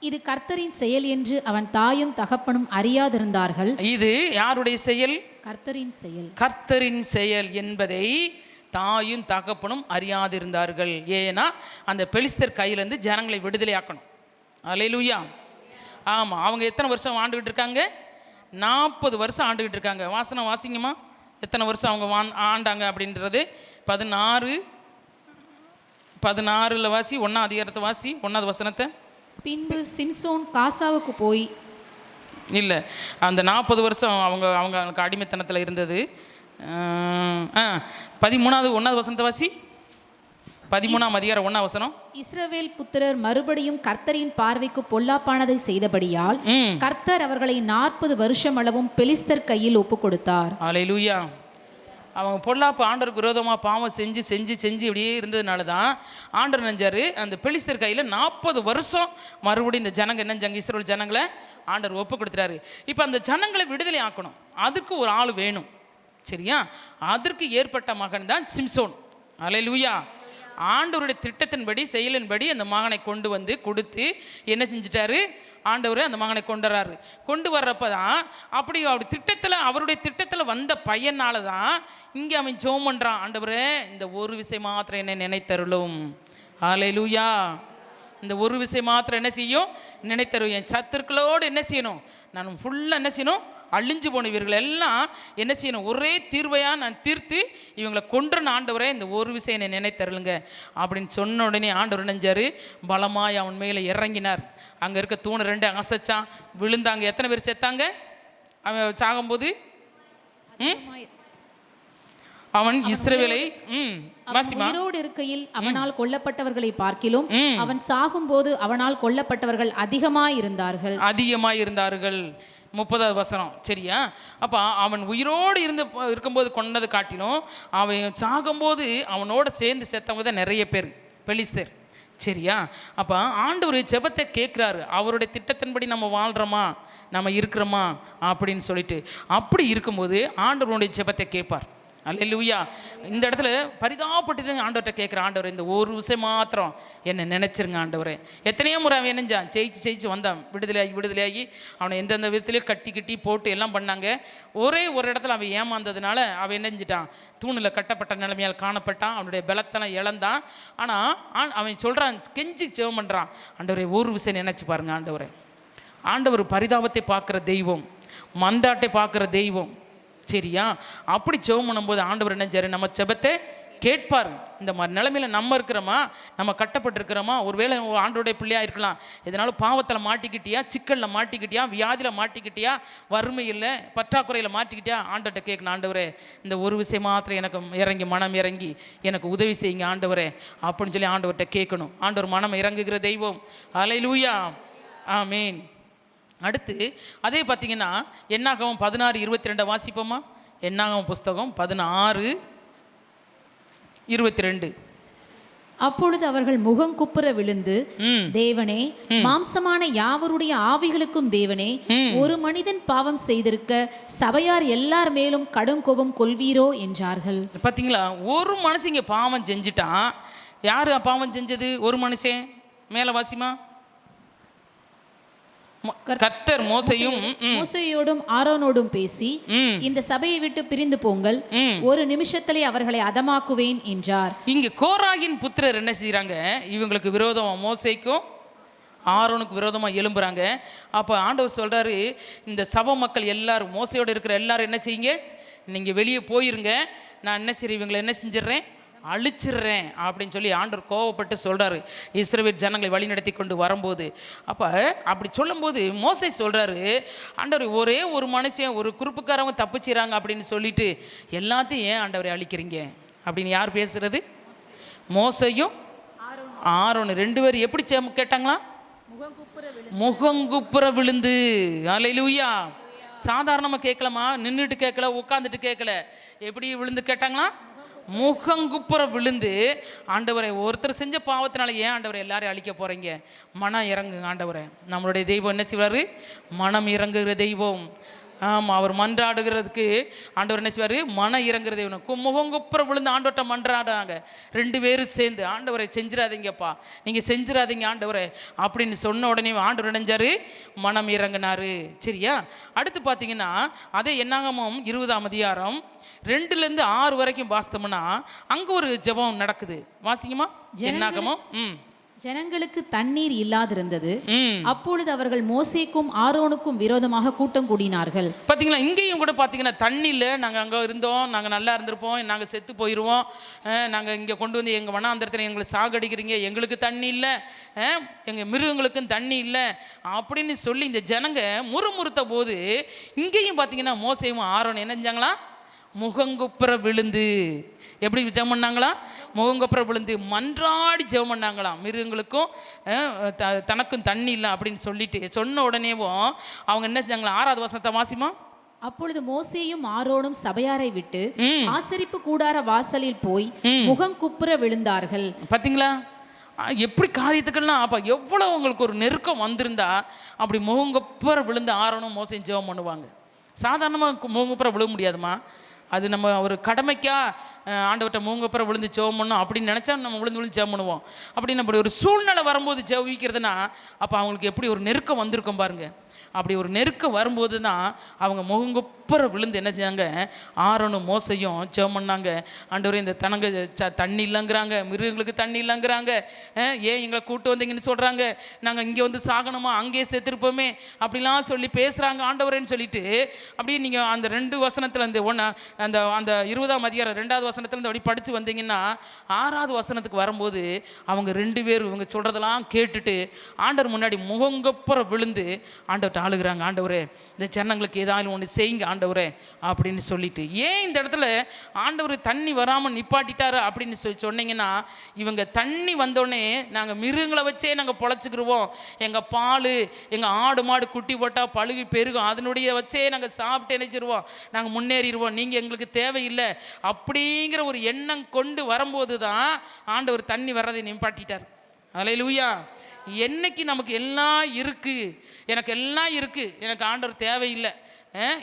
இது கர்த்தரின் செயல் என்று அவன் தாயும் தகப்பனும் அறியாதிருந்தார்கள். இது யாருடைய செயல்? கர்த்தரின் செயல். கர்த்தரின் செயல் என்பதை தாயும் தகப்பனும் அறியாதிருந்தார்கள். ஏன்னா அந்த பெலிஸ்தர் கையிலேருந்து ஜனங்களை விடுதலை ஆக்கணும். அல்லேலூயா. ஆமா, அவங்க எத்தனை வருஷம் ஆண்டுகிட்டு இருக்காங்க? 40 வருஷம் ஆண்டுகிட்டு இருக்காங்க. வாசனம் வாசிங்கம்மா, எத்தனை வருஷம் அவங்க ஆண்டாங்க அப்படின்றது. 16 வாசி, 1ஆம் அதிகாரத்தை வாசி, 1ஆவது வசனத்தை. பின்பு சிம்சோன் காசாவுக்கு போய் இல்லை, அந்த 40 வருஷம் அவங்களுக்கு அடிமைத்தனத்தில் இருந்தது. 13வது 1வது வசனத்தை வாசி. 13ஆம் அதிகாரம் 1ஆம் வசனம். இஸ்ரவேல் புத்திரர் மறுபடியும் கர்த்தரின் பார்வைக்கு பொல்லாப்பானதை செய்தபடியால் கர்த்தர் அவர்களை 40 வருஷம் அளவும் பெலிஸ்தர் கையில் ஒப்பு கொடுத்தார். அல்லேலூயா. அவங்க பொல்லாப்பு ஆண்டவருக்கு விரோதமாக பாவம் செஞ்சு செஞ்சு செஞ்சு இப்படியே இருந்ததுனால தான் ஆண்டவர் நினைஞ்சாரு அந்த பெலிஸ்தர் கையில் 40 வருஷம் மறுபடியும் இந்த ஜனங்க என்ன இஸ்ரவேல் ஜனங்களை ஆண்டவர் ஒப்பு கொடுத்துட்டாரு. இப்போ அந்த ஜனங்களை விடுதலை ஆக்கணும், அதுக்கு ஒரு ஆள் வேணும். சரியா? அதற்கு ஏற்பட்ட மகன் தான் சிம்சோன். அல்லேலூயா. ஆண்டவருடைய திட்டத்தின்படி செயலின்படி அந்த மகனை கொண்டு வந்து கொடுத்து என்ன செஞ்சிட்டாரு? ஆண்டவர் அந்த மகனை கொண்டு வர்றப்ப தான் அப்படி அவருடைய திட்டத்தில் வந்த பையனால தான் இங்கே அவன் ஜெபம் பண்ணுறான், ஆண்டவரே இந்த ஒரு விஷயம் மாத்திரம் என்னை நினைத்தருளும். அல்லேலூயா. இந்த ஒரு விஷயம் மாத்திரம் என்ன செய்யும்? நினைத்தரும். என் சத்துருக்களோடு என்ன செய்யணும்? நான் ஃபுல்லாக என்ன செய்யணும்? அழிஞ்சு போன இவர்கள் எல்லாம் என்ன செய்யணும்? ஒரே தீர்வையாக நான் தீர்த்து இவங்களை கொன்று ஆண்டவரே இந்த ஒரு விஷயம் என்னை நினைத்தருளுங்க அப்படின்னு சொன்ன உடனே ஆண்டவர் நினைஞ்சார், பலமாய் அவன் மேலே இறங்கினார். அங்கே இருக்க தூணை 2 அசைச்சான், விழுந்தாங்க. எத்தனை பேர் செத்தாங்க அவன் சாகும்போது? அவன் இஸ்ரவேலை உயிரோடு இருக்கையில் அவனால் கொல்லப்பட்டவர்களை பார்க்கிலும் அவன் சாகும்போது அவனால் கொல்லப்பட்டவர்கள் அதிகமாய் இருந்தார்கள். 30வது வசனம். சரியா? அப்போ அவன் உயிரோடு இருக்கும்போது கொண்டது காட்டிலும் அவன் சாகும்போது அவனோட சேர்ந்து செத்தவங்க தான் நிறைய பேர் பெலிஸ்தர். சரியா? அப்போ ஆண்டவர் ஜெபத்தை கேட்குறாரு. அவருடைய திட்டத்தின்படி நம்ம வாழ்கிறோமா, நம்ம இருக்கிறோமா அப்படின்னு சொல்லிட்டு, அப்படி இருக்கும்போது ஆண்டவருடைய ஜெபத்தை கேட்பார். அல்லேலூயா. இந்த இடத்துல பரிதாபப்பட்டு ஆண்டவர்கிட்ட கேட்குற, ஆண்டவர் இந்த ஒரு விஷயம் மாத்திரம் என்னை நினச்சிருங்க ஆண்டவரே. எத்தனையோ முறை அவன் என்னஞ்சான், ஜெயிச்சு வந்தான், விடுதலையாகி அவனை எந்தெந்த விதத்துலேயும் கட்டி போட்டு எல்லாம் பண்ணாங்க. ஒரே ஒரு இடத்துல அவன் ஏமாந்ததுனால அவன் என்னஞ்சிட்டான், தூணில் கட்டப்பட்ட நிலைமையால் காணப்பட்டான், அவனுடைய பலத்தனை இழந்தான். ஆனால் அவன் சொல்கிறான், கெஞ்சி ஜெபம் பண்ணுறான், ஆண்டவரே ஒரு விஷயம் நினச்சி பாருங்க ஆண்டவரே. ஆண்டவர் பரிதாபத்தை பார்க்குற தெய்வம், மந்தாட்டை பார்க்குற தெய்வம். சரியா? அப்படி ஜெபம் பண்ணும்போது ஆண்டவர் என்ன நம்ம ஜெபத்தை கேட்பார். இந்த மாதிரி நிலைமையில் நம்ம இருக்கிறோமா, நம்ம கட்டப்பட்டிருக்கிறோமா? ஒருவேளை ஆண்டவருடைய பிள்ளையாக இருக்கலாம், இதனால் பாவத்தில் மாட்டிக்கிட்டியா, சிக்கலில் மாட்டிக்கிட்டியா, வியாதியில் மாட்டிக்கிட்டியா, வறுமையில் பற்றாக்குறையில் மாட்டிக்கிட்டியா? ஆண்டவர்கிட்ட கேட்கணும், ஆண்டவரே இந்த ஒரு விஷயம் மாத்திரம் எனக்கு மனம் இறங்கி எனக்கு உதவி செய்யுங்க ஆண்டவரே அப்படின்னு சொல்லி ஆண்டவர்கிட்ட கேட்கணும். ஆண்டவர் மனம் இறங்குகிற தெய்வம். அல்லேலூயா. ஆமீன். அடுத்து அதே பார்த்தீங்கன்னா என்னாகமம் 16:22 வாசிப்போமா? என்னாகமம் புஸ்தகம் 16:22. அப்பொழுது அவர்கள் முகங்குப்புற விழுந்து, தேவனே, மாம்சமான யாவருடைய ஆவிகளுக்கும் தேவனே, ஒரு மனிதன் பாவம் செய்திருக்க சபையார் எல்லார் மேலும் கடும் கோபம் கொள்வீரோ என்றார்கள். பார்த்தீங்களா? ஒரு மனுஷன் இங்கே பாவம் செஞ்சுட்டான். யாரு பாவம் செஞ்சது? ஒரு மனுஷன். மேலே வாசிமா. கர்த்தர் மோசேயோடும் ஆரோனோடும் பேசி, இந்த சபையை விட்டு பிரிந்து போங்கள், ஒரு நிமிஷத்திலே அவர்களை அதமாக்குவேன் என்றார். இங்க கோராகின் புத்திரர் என்ன செய்யறாங்க? இவங்களுக்கு விரோதமா, மோசேக்கும் ஆரோனுக்கு விரோதமா எழும்புறாங்க. அப்ப ஆண்டவர் சொல்றாரு, இந்த சபை மக்கள் எல்லாரும், மோசையோடு இருக்கிற எல்லாரும் என்ன செய்யுங்க, நீங்க வெளியே போயிருங்க, நான் என்ன செய்றேன், இவங்களை என்ன செஞ்சிடறேன், அழிச்சிடுறேன் அப்படின்னு சொல்லி ஆண்டவர் கோவப்பட்டு சொல்கிறாரு இஸ்ரவேல் ஜனங்களை வழி நடத்தி கொண்டு வரும்போது. அப்போ அப்படி சொல்லும்போது மோசே சொல்கிறாரு, ஆண்டவர் ஒரே ஒரு மனுஷன், ஒரு குறுப்புக்காரவங்க தப்பிச்சிடறாங்க அப்படின்னு சொல்லிட்டு எல்லாத்தையும் ஏன் ஆண்டவரை அழிக்கிறீங்க அப்படின்னு யார் பேசுகிறது? மோசையும் ஆரோன் 2 பேரும் எப்படி கேட்டாங்களா? முகங்குப்புற விழுந்து. அல்லேலூயா. சாதாரணமாக கேட்கலாமா? நின்றுட்டு கேட்கல, உட்காந்துட்டு கேட்கல, எப்படி விழுந்து கேட்டாங்களா? முகங்குப்புற விழுந்து, ஆண்டவரை ஒருத்தர் செஞ்ச பாவத்தினால ஏன் ஆண்டவரை எல்லாரையும் அழிக்க போகிறீங்க? மனம் இறங்குங்க ஆண்டவரை. நம்மளுடைய தெய்வம் என்ன செய்வார்? மனம் இறங்குகிற தெய்வம். ஆமாம், அவர் மன்றாடுகிறதுக்கு ஆண்டவர் என்ன செய்வார்? மனம் இறங்குற தெய்வம். முகங்குப்புற விழுந்து ஆண்டவர்கிட்ட மன்றாடுறாங்க 2 பேரும் சேர்ந்து, ஆண்டவரை செஞ்சிடாதீங்கப்பா, நீங்கள் செஞ்சிடாதீங்க ஆண்டவரை அப்படின்னு சொன்ன உடனே ஆண்டவர் நினைஞ்சாரு, மனம் இறங்கினாரு. சரியா? அடுத்து பார்த்தீங்கன்னா அதே என்னாகமம் 20ஆம் அதிகாரம் 2லேருந்து 6 வரைக்கும் வாசித்தோம்னா அங்கே ஒரு ஜெபம் நடக்குது. வாசிங்கம்மா. என்னாகமம் ஜனங்களுக்கு தண்ணீர் இல்லாதிருந்தது. அப்பொழுது அவர்கள் மோசேக்கும் ஆரோனுக்கும் விரோதமாக கூட்டம் கூடினார்கள். பார்த்தீங்களா, இங்கேயும் கூட பார்த்தீங்கன்னா தண்ணி இல்லை, நாங்கள் அங்கே இருந்தோம், நாங்கள் நல்லா இருந்திருப்போம், நாங்கள் செத்து போயிடுவோம், நாங்கள் இங்கே கொண்டு வந்து எங்கள் வனாந்தரத்தில் எங்களை சாகடிக்கிறீங்க, எங்களுக்கு தண்ணி இல்லை, எங்கள் மிருகங்களுக்கும் தண்ணி இல்லை அப்படின்னு சொல்லி இந்த ஜனங்க முறுமுறுத்த போது இங்கேயும் பார்த்தீங்கன்னா மோசேயும் ஆரோன் என்ன செஞ்சாங்களா, முகங்குப்புற விழுந்து எப்படி ஜெபம் பண்ணாங்களா, முகங்குப்புற விழுந்து மன்றாடி ஜெபம் பண்ணாங்களாம். மிருகங்களுக்கும் தனக்கும் தண்ணி இல்லை அப்படின்னு சொல்லிட்டு சொன்ன உடனேவும் அவங்க என்ன செஞ்சாங்களா, 6வது வசனத்தை வாசிமா. அப்பொழுது மோசேயும் ஆரோனும் சபையாரை விட்டு ஆசரிப்பு கூடார வாசலில் போய் முகங்குப்புற விழுந்தார்கள். பார்த்தீங்களா எப்படி காரியத்துக்கெல்லாம். அப்போ எவ்வளோ உங்களுக்கு ஒரு நெருக்கம் வந்திருந்தா அப்படி முகங்குப்புற விழுந்து ஆரோனும் மோசையும் ஜெபம் பண்ணுவாங்க. சாதாரணமாக முகங்குப்புற விழ முடியாதுமா, அது நம்ம ஒரு கடமைக்கா ஆண்டவர்கிட்ட மூங்கப்புற விழுந்து ஜெபம் பண்ணோம் அப்படின்னு நினச்சா நம்ம விழுந்து ஜெபம் பண்ணுவோம். அப்படின்னு அப்படி ஒரு சூழ்நிலை வரும்போது ஜெபிக்கிறதுனா அப்போ அவங்களுக்கு எப்படி ஒரு நெருக்கம் வந்திருக்கும் பாருங்க. அப்படி ஒரு நெருக்கம் வரும்போது தான் அவங்க முகங்குப்புற விழுந்து என்ன செஞ்சாங்க, ஆரோனும் மோசையும் ஜெபம் பண்ணாங்க. ஆண்டவரே இந்த தண்ணி இல்லைங்கிறாங்க, மிருகங்களுக்கு தண்ணி இல்லைங்கிறாங்க, ஏன் எங்களை கூட்டு வந்தீங்கன்னு சொல்கிறாங்க, நாங்கள் இங்கே வந்து சாகணுமா, அங்கேயே செத்துருப்போமே அப்படிலாம் சொல்லி பேசுகிறாங்க ஆண்டவரேன்னு சொல்லிட்டு அப்படியே நீங்கள் அந்த 2 வசனத்துலேருந்து அந்த 20ஆம் அதிகாரம் 2வது வசனத்துலேருந்து அப்படி படித்து வந்தீங்கன்னா 6வது வசனத்துக்கு வரும்போது அவங்க 2 பேரும் இவங்க சொல்கிறதெல்லாம் கேட்டுட்டு ஆண்டவர் முன்னாடி முகங்குப்புற விழுந்து ஆண்டவர்கிட்ட ஆளுகிறாங்க. ஆண்டவரே இந்த ஜனங்களுக்கு ஏதாவது ஒன்று செய்யுங்க ஆண்டவரே அப்படின்னு சொல்லிட்டு. ஏன் இந்த இடத்துல ஆண்டவர் தண்ணி வராமல் நிப்பாட்டிட்டாரு அப்படின்னு சொன்னீங்கன்னா, இவங்க தண்ணி வந்தோடனே நாங்கள் மிருகங்களை வச்சே நாங்கள் பொழைச்சிக்கிருவோம், எங்கள் பால் எங்கள் ஆடு மாடு குட்டி போட்டால் பழுகி பெருகும், அதனுடைய வச்சே நாங்கள் சாப்பிட்டு நினைச்சிருவோம், நாங்கள் முன்னேறிடுவோம், நீங்கள் எங்களுக்கு தேவையில்லை அப்படிங்கிற ஒரு எண்ணம் கொண்டு வரும்போது தான் ஆண்டவர் தண்ணி வர்றதை நிப்பாட்டிட்டார். அல்லேலூயா. என்னைக்கு நமக்கு எல்லாம் இருக்குது, எனக்கு எல்லாம் இருக்குது, எனக்கு ஆண்டவர் தேவையில்லை,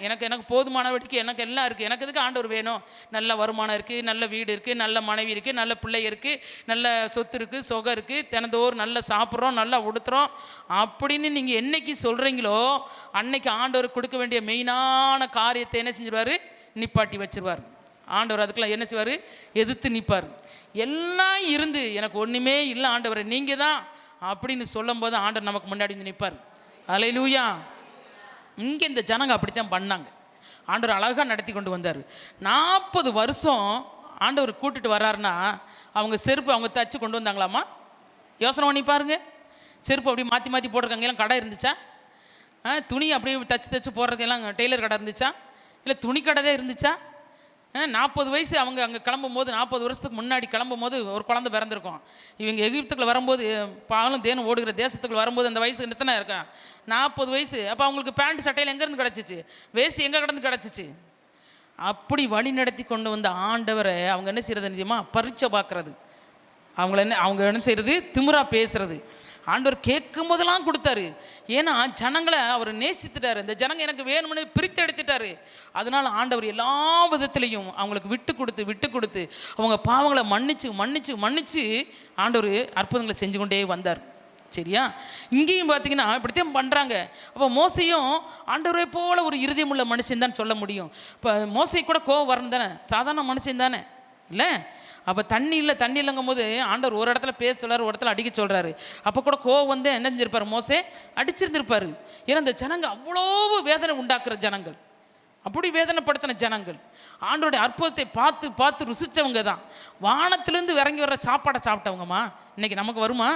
எனக்கு போதுமானபடிக்கு எனக்கு எல்லாம் இருக்குது, எனக்கு எதுக்கு ஆண்டவர் வேணும், நல்ல வருமானம் இருக்குது, நல்ல வீடு இருக்குது, நல்ல மனைவி இருக்குது, நல்ல பிள்ளை இருக்குது, நல்ல சொத்து இருக்குது, சொகம் இருக்குது, தினந்தோறும் நல்லா சாப்பிட்றோம், நல்லா உடுத்துகிறோம் அப்படின்னு நீங்கள் என்னைக்கு சொல்கிறீங்களோ அன்னைக்கு ஆண்டவர் கொடுக்க வேண்டிய மெயினான காரியத்தை என்ன செஞ்சிருவார், நிப்பாட்டி வச்சிருவார். ஆண்டவர் அதுக்கெல்லாம் என்ன செய்வார், எதிர்த்து நிற்பார். எல்லாம் இருந்து எனக்கு ஒன்றுமே இல்லை ஆண்டவரை நீங்கள் தான் அப்படின்னு சொல்லும் போது ஆண்டவர் நமக்கு முன்னாடி வந்து நிற்பார். அல்லேலூயா. இங்கே இந்த ஜனங்க அப்படித்தான் பண்ணாங்க. ஆண்டவர் அழகாக நடத்தி கொண்டு வந்தார். 40 வருஷம் ஆண்டவர் கூட்டிட்டு வர்றாருன்னா அவங்க செருப்பு அவங்க தச்சு கொண்டு வந்தாங்களாமா? யோசனை பண்ணி பாருங்க. செருப்பு அப்படி மாற்றி மாற்றி போட்டிருக்காங்க. எல்லாம் கடை இருந்துச்சா? துணி அப்படியே தச்சு போடுறதுக்கு எல்லாம் டெய்லர் கடை இருந்துச்சா? இல்லை துணி கடை தான் இருந்துச்சா? 40 வயசு அவங்க அங்கே கிளம்பும் போது, 40 வருஷத்துக்கு முன்னாடி கிளம்பும் போது ஒரு குழந்தை பிறந்திருக்கும். இவங்க எகிப்துக்குள்ள வரும்போது, பாலும் தேனும் ஓடுகிற தேசத்துக்குள்ள வரும்போது அந்த வயசு எத்தனை இருக்கா? 40 வயசு. அப்போ அவங்களுக்கு பேண்ட் சட்டையில் எங்கேருந்து கிடச்சிச்சு, வேஸ்ட் எங்கே கிடந்து கிடச்சிச்சு? அப்படி வழி நடத்தி கொண்டு வந்த ஆண்டவரை அவங்க என்ன செய்கிறது தெரியுமா, பரீட்சை பார்க்குறது. அவங்க என்ன செய்கிறது, திமிரா பேசுறது. ஆண்டவர் கேட்கும் போதெல்லாம் கொடுத்தாரு. ஏன்னா ஜனங்களை அவர் நேசித்துட்டாரு. இந்த ஜனங்க எனக்கு வேணும்னு பிரித்து எடுத்துட்டாரு. அதனால் ஆண்டவர் எல்லா விதத்துலையும் அவங்களுக்கு விட்டு கொடுத்து அவங்க பாவங்களை மன்னிச்சு ஆண்டவர் அற்புதங்களை செஞ்சு கொண்டே வந்தார். சரியா? இங்கேயும் பார்த்தீங்கன்னா இப்படித்தான் பண்ணுறாங்க. அப்போ மோசையும் ஆண்டவரை போல் ஒரு இருதயம் உள்ள மனுஷன் தான் சொல்ல முடியும். இப்போ மோசை கூட கோவம் வரணும் தானே, சாதாரண மனுஷன் தானே இல்லை? அப்போ தண்ணி இல்லைங்கும் போது ஆண்டவர் ஒரு இடத்துல பேச சொல்கிறார், ஒரு இடத்துல அடிக்க சொல்கிறாரு. அப்போ கூட கோவம் வந்து என்ன செஞ்சிருப்பார், மோசே அடிச்சிருந்திருப்பார். ஏன்னா இந்த ஜனங்க அவ்வளோ வேதனை உண்டாக்குற ஜனங்கள், அப்படி வேதனைப்படுத்தின ஜனங்கள், ஆண்டவருடைய அற்புதத்தை பார்த்து ருசித்தவங்க தான். வானத்திலேருந்து இறங்கி வர்ற சாப்பாடை சாப்பிட்டவங்கம்மா இன்னைக்கு நமக்கு வருமா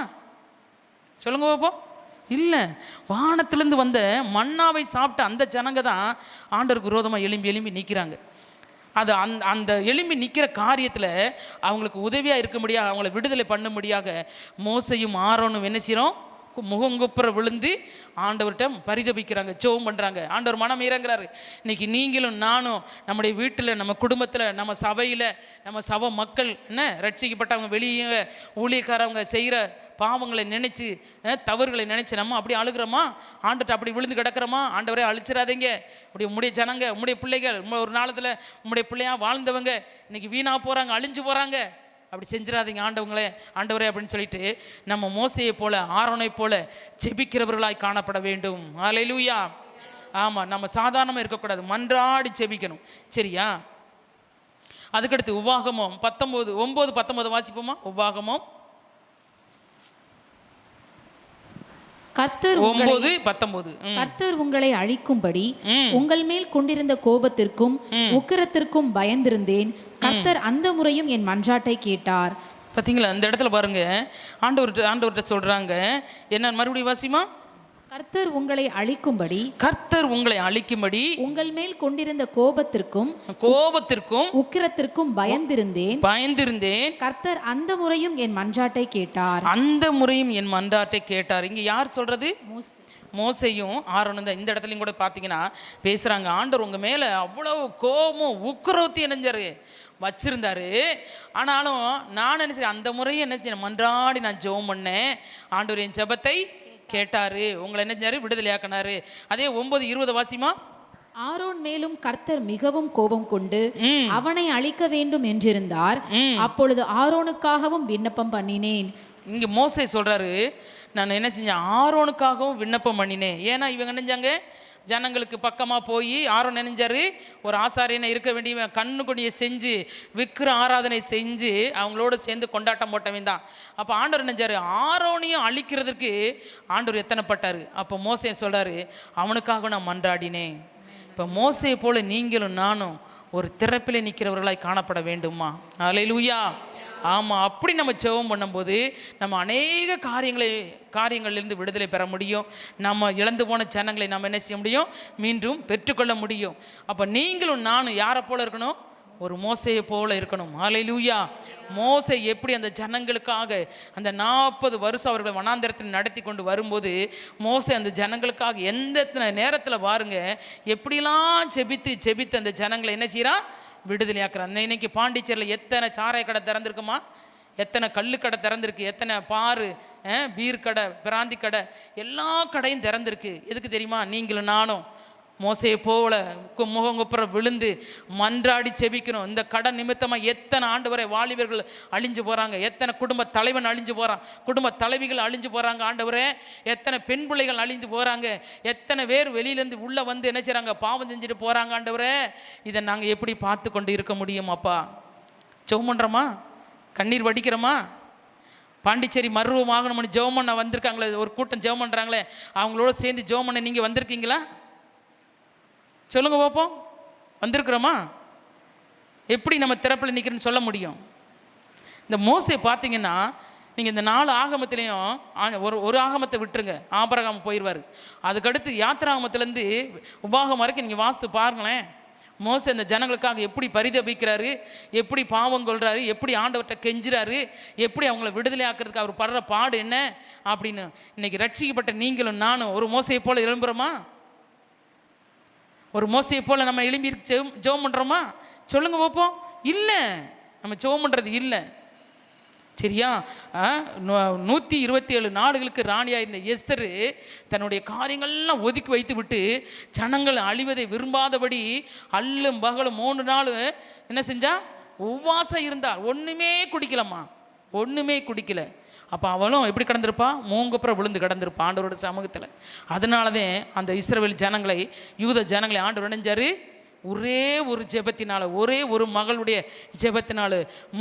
சொல்லுங்க பாப்போம்? இல்லை. வானத்திலேருந்து வந்த மன்னாவை சாப்பிட்ட அந்த ஜனங்க தான் ஆண்டவருக்கு விரோதமாக எழும்பி நிற்கிறாங்க. அது அந்த எழும்பி நிற்கிற காரியத்தில் அவங்களுக்கு உதவியாக இருக்க முடியாது, அவங்கள விடுதலை பண்ண முடியாத மோசையும் ஆரோனும் என்ன செய்கிறோம், முகங்குப்புற விழுந்து ஆண்டவர்கிட்ட பரிதபிக்கிறாங்க, ஜெபம் பண்ணுறாங்க. ஆண்டவர் மனம் இறங்குறாரு. இன்றைக்கி நீங்களும் நானும் நம்முடைய வீட்டில், நம்ம குடும்பத்தில், நம்ம சபையில், நம்ம சபை மக்கள் என்ன ரட்சிக்கப்பட்டவங்க, வெளியே ஊழியக்காரவங்க செய்கிற பாவங்களை நினச்சி, தவறுகளை நினச்சி நம்ம அப்படி அழுகிறோமா, ஆண்டவர்கிட்ட அப்படி விழுந்து கிடக்கிறோமா? ஆண்டவரே அழிச்சிடாதீங்க, உடைய ஜனங்க, உடைய பிள்ளைகள், ஒரு நாளத்தில் உடைய பிள்ளையாக வாழ்ந்தவங்க இன்றைக்கி வீணாக போகிறாங்க, அழிஞ்சு போகிறாங்க, அப்படி செஞ்சிடாதீங்க ஆண்டவரே அப்படின்னு சொல்லிட்டு நம்ம மோசையை போல ஆரோனை போல ஜெபிக்கிறவர்களாய் காணப்பட வேண்டும். அல்லேலூயா. ஆமாம், நம்ம சாதாரணமாக இருக்கக்கூடாது, மன்றாடி ஜெபிக்கணும். சரியா? அதுக்கடுத்து உபாகமம் 19:19 வாசிப்போமா? உபாகமம் கர்த்தர் 9:19. கர்த்தர் உங்களை அழிக்கும்படி உங்கள் மேல் கொண்டிருந்த கோபத்திற்கும் உக்கிரத்திற்கும் பயந்திருந்தேன். கர்த்தர் அந்த முறையும் என் மன்றாட்டை கேட்டார். பார்த்தீங்களா, அந்த இடத்துல பாருங்க, ஆண்டவர்கிட்ட சொல்றாங்க என்ன, மறுபடியும் வாசிமா. கர்த்தர் உங்களை அழிக்கும்படி உங்கள் மேல் கொண்டிருந்த கோபத்திற்கும் உக்கிரத்திற்கும் பயந்திருந்தேன். கர்த்தர் அந்த முறையும் என் மன்றாட்டை கேட்டார். இங்க யார் சொல்றது? மோசேயும் ஆரோனும் தான். இந்த இடத்துலையும் கூட பார்த்தீங்கன்னா பேசுறாங்க, ஆண்டவர் உங்க மேல அவ்வளவு கோபமும் உக்கிரத்தையும் இணைஞ்சாரு வச்சிருந்தாரு. ஆனாலும் நான் நினைச்சேன், அந்த முறையை என்ன செய்ய மன்றாடி நான் ஜெபம் பண்ணேன், ஆண்டவர் என் ஜெபத்தை கேட்டாரு, உங்களை என்ன செஞ்சாரு, விடுதலையாக்கினாரு. அதே 9:20 வாசிமா. ஆரோன் மேலும் கர்த்தர் மிகவும் கோபம் கொண்டு அவனை அழிக்க வேண்டும் என்றிருந்தார். அப்பொழுது ஆரோனுக்காகவும் விண்ணப்பம் பண்ணினேன். இங்க மோசே சொல்றாரு, நான் என்ன செஞ்சேன், ஆரோனுக்காகவும் விண்ணப்பம் பண்ணினேன். ஏன்னா இவங்க நினைஞ்சாங்க, ஜனங்களுக்கு பக்கமாக போய் ஆரோன் நினைஞ்சாரு, ஒரு ஆசாரியனை இருக்க வேண்டிய கண்ணு கொடியை செஞ்சு விக்கிர ஆராதனை செஞ்சு அவங்களோட சேர்ந்து கொண்டாட்டம் போட்டவன் தான். அப்போ ஆண்டவர் நினைஞ்சாரு, ஆரோனையும் அழிக்கிறதுக்கு ஆண்டவர் எத்தனைப்பட்டார். அப்போ மோசே சொல்கிறாரு, அவனுக்காக நான் மன்றாடினேன். இப்போ மோசையை போல நீங்களும் நானும் ஒரு திறப்பிலே நிற்கிறவர்களாய் காணப்பட வேண்டுமா? அல்லேலூயா. ஆமாம், அப்படி நம்ம ஜெபம் பண்ணும்போது நம்ம அநேக காரியங்களிலிருந்து விடுதலை பெற முடியும். நம்ம இழந்து போன ஜனங்களை நம்ம என்ன செய்ய முடியும், மீண்டும் பெற்றுக்கொள்ள முடியும். அப்போ நீங்களும் நானும் யாரை போல இருக்கணும், ஒரு மோசையை போல இருக்கணும். அல்லேலூயா. மோசே எப்படி அந்த ஜனங்களுக்காக அந்த 40 வருஷம் அவர்களை வனாந்தரத்தில் நடத்தி கொண்டு வரும்போது, மோசே அந்த ஜனங்களுக்காக எந்த நேரத்தில் பாருங்க எப்படிலாம் செபித்து அந்த ஜனங்களை என்ன செய்கிறான், விடுதலையாக்குறான். இன்னைக்கு பாண்டிச்சேரியில் எத்தனை சாராய கடை திறந்திருக்குமா, எத்தனை கல்லு கடை திறந்திருக்கு, எத்தனை பாரு பீர் கடை, பிராந்தி கடை, எல்லா கடையும் திறந்திருக்கு. எதுக்கு தெரியுமா? நீங்களும் நானும் மோசையை போல முகங்குப்புற விழுந்து மன்றாடி செபிக்கணும். இந்த கடன் நிமித்தமாக எத்தனை ஆண்டு வரை வாலிபர்கள் அழிஞ்சு போகிறாங்க, எத்தனை குடும்ப தலைவன் அழிஞ்சு போகிறான், குடும்ப தலைவிகள் அழிஞ்சு போகிறாங்க ஆண்டவரே, எத்தனை பெண் பிள்ளைகள் அழிஞ்சு போகிறாங்க, எத்தனை பேர் வெளியிலேருந்து உள்ளே வந்து என்ன செய்கிறாங்க, பாவம் செஞ்சுட்டு போகிறாங்க ஆண்டவரே. இதை நாங்கள் எப்படி பார்த்து கொண்டு இருக்க முடியும்? அப்பா ஜெபம் பண்ணுறோமா, கண்ணீர் வடிக்கிறோமா? பாண்டிச்சேரி மருவம் ஆகணும்னு ஜெபம் பண்ண வந்திருக்காங்களே, ஒரு கூட்டம் ஜெபம் பண்ணுறாங்களே, அவங்களோட சேர்ந்து ஜெபம் பண்ண நீங்கள் வந்திருக்கீங்களா? சொல்லுங்க பார்ப்போம், வந்திருக்கிறோமா? எப்படி நம்ம திறப்பில் நிற்கிறேன்னு சொல்ல முடியும்? இந்த மோசே பார்த்தீங்கன்னா, நீங்கள் இந்த 4 ஆகமத்திலையும் ஒரு ஆகமத்தை விட்டுருங்க, ஆபிரகாம் போயிடுவார். அதுக்கடுத்து யாத்திராகமத்திலேருந்து உபாகம் வரைக்கும் நீங்கள் வாசித்து பாருங்களேன். மோசே இந்த ஜனங்களுக்காக எப்படி பரிதபிக்கிறாரு, எப்படி பாவம் கொள்கிறாரு, எப்படி ஆண்டவர்கிட்ட கெஞ்சுறாரு, எப்படி அவங்கள விடுதலை ஆக்கிறதுக்கு அவர் படுற பாடு என்ன அப்படின்னு. இன்னைக்கு ரட்சிக்கப்பட்ட நீங்களும் நானும் ஒரு மோசையை போல எழும்புறோமா? ஒரு மோசையை போல் நம்ம எழும்பி ஜெபம் பண்ணுறோமா? சொல்லுங்க பார்ப்போம். இல்லை, நம்ம ஜெபம் பண்ணுறது இல்லை. சரியா? 127 நாடுகளுக்கு ராணியாக இருந்த எஸ்தர் தன்னுடைய காரியங்கள்லாம் ஒதுக்கி வைத்து விட்டு ஜனங்கள் அழிவதை விரும்பாதபடி அல்லும் பகலும் 3 நாள் என்ன செஞ்சா, உபவாசம் இருந்தால் ஒன்றுமே குடிக்கல. அப்போ அவளும் எப்படி கிடந்திருப்பா, மூங்கப்புறம் விழுந்து கிடந்திருப்பா ஆண்டவரோட சமூகத்தில். அதனால தான் அந்த இஸ்ரவேல் ஜனங்களை, யூத ஜனங்களை ஆண்டவர் நினைஞ்சாரு, ஒரே ஒரு ஜெபத்தினால, ஒரே ஒரு மகளுடைய ஜெபத்தினால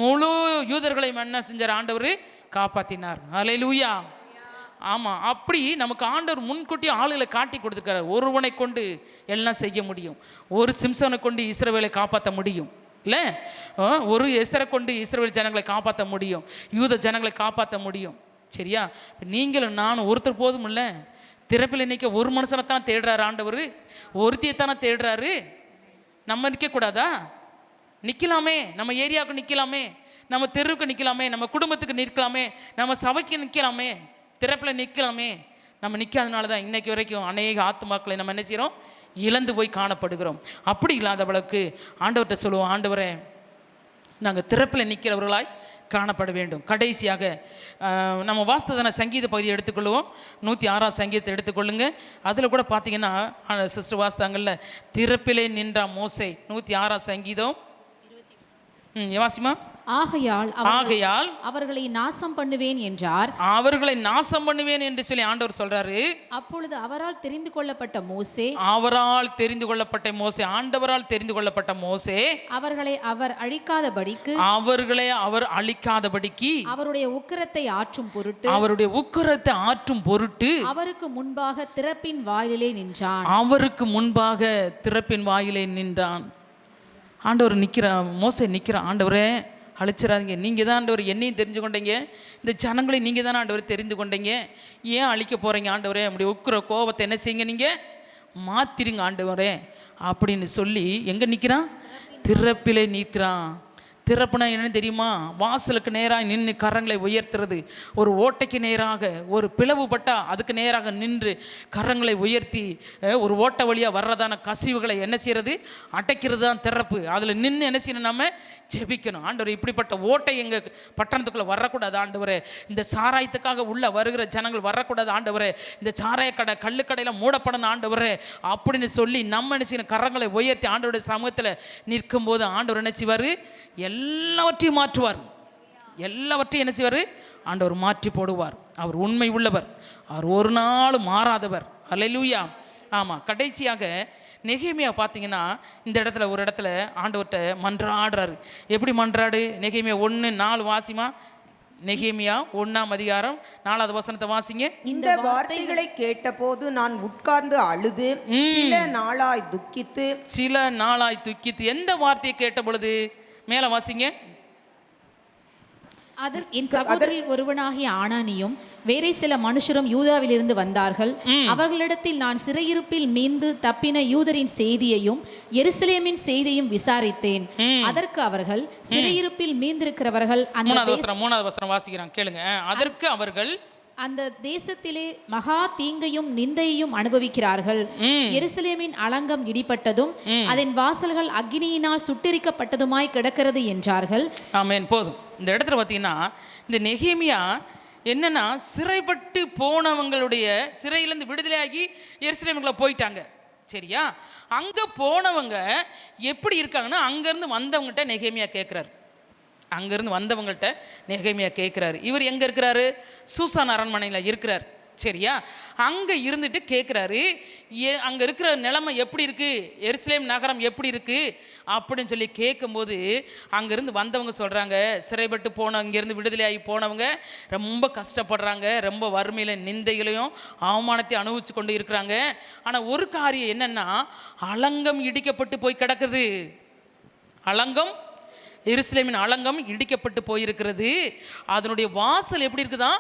முழு யூதர்களையும் என்ன செஞ்சார், ஆண்டவர் காப்பாற்றினார். அல்லேலூயா. ஆமாம், அப்படி நமக்கு ஆண்டவர் முன்கூட்டி ஆளுகளை காட்டி கொடுத்துருக்காரு. ஒருவனை கொண்டு எல்லாம் செய்ய முடியும். ஒரு சிம்சனை கொண்டு இஸ்ரவேலை காப்பாற்ற முடியும் இல்லை, ஒரு எஸ்தரை கொண்டு இஸ்ரவேல் ஜனங்களை காப்பாற்ற முடியும், யூத ஜனங்களை காப்பாற்ற முடியும். சரியா? இப்போ நீங்களும் நானும் ஒருத்தர் போதும் இல்லை, திறப்பில் நிற்க ஒரு மனுஷனை தான் தேடுறாரு ஆண்டவர், ஒருத்தியை தானே தேடுறாரு. நம்ம நிற்கக்கூடாதா? நிற்கலாமே, நம்ம ஏரியாவுக்கு நிற்கலாமே, நம்ம தெருவுக்கு நிற்கலாமே, நம்ம குடும்பத்துக்கு நிற்கலாமே, நம்ம சபைக்கு நிற்கலாமே, திறப்பில் நிற்கலாமே. நம்ம நிற்காதனால தான் இன்றைக்கு வரைக்கும் அநேக ஆத்துமாக்களை நம்ம என்ன செய்கிறோம், இழந்து போய் காணப்படுகிறோம். அப்படி இல்லாதவளுக்கு ஆண்டவர்கிட்ட சொல்லுவோம், ஆண்டவரே நாங்கள் திறப்பில் நிற்கிறவர்களாய் காணப்பட வேண்டும். கடைசியாக நம்ம வாஸ்தவன சங்கீத பகுதியை எடுத்துக்கொள்வோம். 106 சங்கீதத்தை எடுத்துக்கொள்ளுங்க. அதில் கூட பார்த்தீங்கன்னா சிஸ்டர் வாஸ்தாங்களில் திறப்பிலே நின்ற மோசே 106 சங்கீதம் வாசிமா. ஆகையால் அவர்களை நாசம் பண்ணுவேன் என்றார். அவர்களை நாசம் பண்ணுவேன் என்று சொல்லி ஆண்டவர் சொல்றாரு. அப்பொழுது அவரால் தெரிந்து கொள்ளப்பட்ட மோசே ஆண்டவரால் தெரிந்து கொள்ளப்பட்ட மோசே அவர்களை அவர் அழிக்காதபடிக்கு அவருடைய உக்கிரத்தை ஆற்றும் பொருட்டு அவருக்கு முன்பாக திறப்பின் வாயிலே நின்றான். ஆண்டவர் நிற்கிறான், மோசே நிற்கிறான். ஆண்டவரே அழிச்சிடாதீங்க, நீங்கள் தான் ஆண்டவர் என்னையும் தெரிஞ்சு கொண்டீங்க, இந்த ஜனங்களை நீங்கள் தானே ஆண்டவர் தெரிந்து கொண்டீங்க, ஏன் அழிக்க போகிறீங்க ஆண்டவரே? அப்படி உக்கிர கோபத்தை என்ன செய்யுங்க, நீங்கள் மாற்றிடுங்க ஆண்டவரே அப்படின்னு சொல்லி எங்கே நிற்கிறான்? திறப்பிலே நிற்கிறான். திறப்புனா என்னன்னு தெரியுமா? வாசலுக்கு நேராக நின்று கரங்களை உயர்த்துறது. ஒரு ஓட்டைக்கு நேராக, ஒரு பிளவுபட்டா அதுக்கு நேராக நின்று கரங்களை உயர்த்தி ஒரு ஓட்டை வழியாக வர்றதான கசிவுகளை என்ன செய்யறது? அடைக்கிறது தான் திறப்பு. அதில் நின்று என்ன செய்யணும்? நம்ம ஜெபிக்கணும். ஆண்டவர் இப்படிப்பட்ட ஓட்டை எங்கள் பட்டணத்துக்குள்ளே வரக்கூடாது ஆண்டவரே, இந்த சாராயத்துக்காக உள்ளே வருகிற ஜனங்கள் வரக்கூடாது ஆண்டவரே, இந்த சாராய கடை கள்ளுக்கடையில் மூடப்படணும் ஆண்டவரே அப்படின்னு சொல்லி நம்ம என்ன செய்யணும்? கரங்களை உயர்த்தி ஆண்டவருடைய சமூகத்தில் நிற்கும்போது ஆண்டவர் என்ன செய்வார்? எல்லாவற்றையும் மாற்றுவார். எல்லாவற்றையும் என்ன செய்வார்? ஆண்டவர் மாற்றி போடுவார். அவர் உண்மை உள்ளவர், அவர் ஒரு நாள் மாறாதவர். அல்லேலூயா. ஆமாம். கடைசியாக நெகேமியா பார்த்தீங்கன்னா இந்த இடத்துல ஒரு இடத்துல ஆண்டவர்கிட்ட மன்றாடுறாரு. எப்படி மன்றாடு? நெகேமியா 1:4 வாசிமா. நெகேமியா 1:4 வாசிங்க. இந்த வார்த்தைகளை கேட்டபோது நான் உட்கார்ந்து அழுது சில நாளாய் துக்கித்து. எந்த வார்த்தையை கேட்ட பொழுது? மேல வாசிங்க. என் சகோதரில் ஒருவனாகிய ஆனானியும் வேறே சில மனுஷரும் யூதாவிலிருந்து வந்தார்கள். அவர்களிடத்தில் நான் சிறையிருப்பில் மீந்து தப்பின யூதரின் செய்தியையும் எருசலேமின் செய்தியையும் விசாரித்தேன். அதற்கு அவர்கள், சிறையிருப்பில் மீந்திருக்கிறவர்கள் மூணாவது வசனம் வாசிக்கிறாங்க கேளுங்க. அதற்கு அவர்கள், அந்த தேசத்திலே மகா தீங்கையும் நிந்தையையும் அனுபவிக்கிறார்கள். எருசலேமின் அலங்கம் இடிப்பட்டதும் அதன் வாசல்கள் அக்கினியினால் சுட்டெரிக்கப்பட்டதுமாய் கிடக்கிறது என்றார்கள். ஆமென். போதும். இந்த இடத்துல பார்த்தீங்கன்னா இந்த நெகேமியா என்னன்னா, சிறைப்பட்டு போனவங்களுடைய சிறையிலேருந்து விடுதலையாகி எருசலேமுக்குள்ள போயிட்டாங்க. சரியா? அங்கே போனவங்க எப்படி இருக்காங்கன்னா, அங்கேருந்து வந்தவங்ககிட்ட நெகேமியா கேட்குறாரு. இவர் எங்கே இருக்கிறாரு? சூசான் அரண்மனையில் இருக்கிறார். சரியா? அங்கே இருந்துட்டு கேட்குறாரு, அங்கே இருக்கிற நிலைமை எப்படி இருக்குது, எருசலேம் நகரம் எப்படி இருக்குது அப்படின்னு சொல்லி கேட்கும்போது அங்கேருந்து வந்தவங்க சொல்கிறாங்க, சிறைப்பட்டு இங்கேருந்து விடுதலையாகி போனவங்க ரொம்ப கஷ்டப்படுறாங்க, ரொம்ப வறுமையில் நிந்தைகளையும் அவமானத்தையும் அனுபவிச்சு கொண்டு இருக்கிறாங்க. ஆனால் ஒரு காரியம் என்னென்னா, அலங்கம் இடிக்கப்பட்டு போய் கிடக்குது. எருசலேமின் அலங்கம் இடிக்கப்பட்டு போயிருக்கிறது. அதனுடைய வாசல் எப்படி இருக்குதா?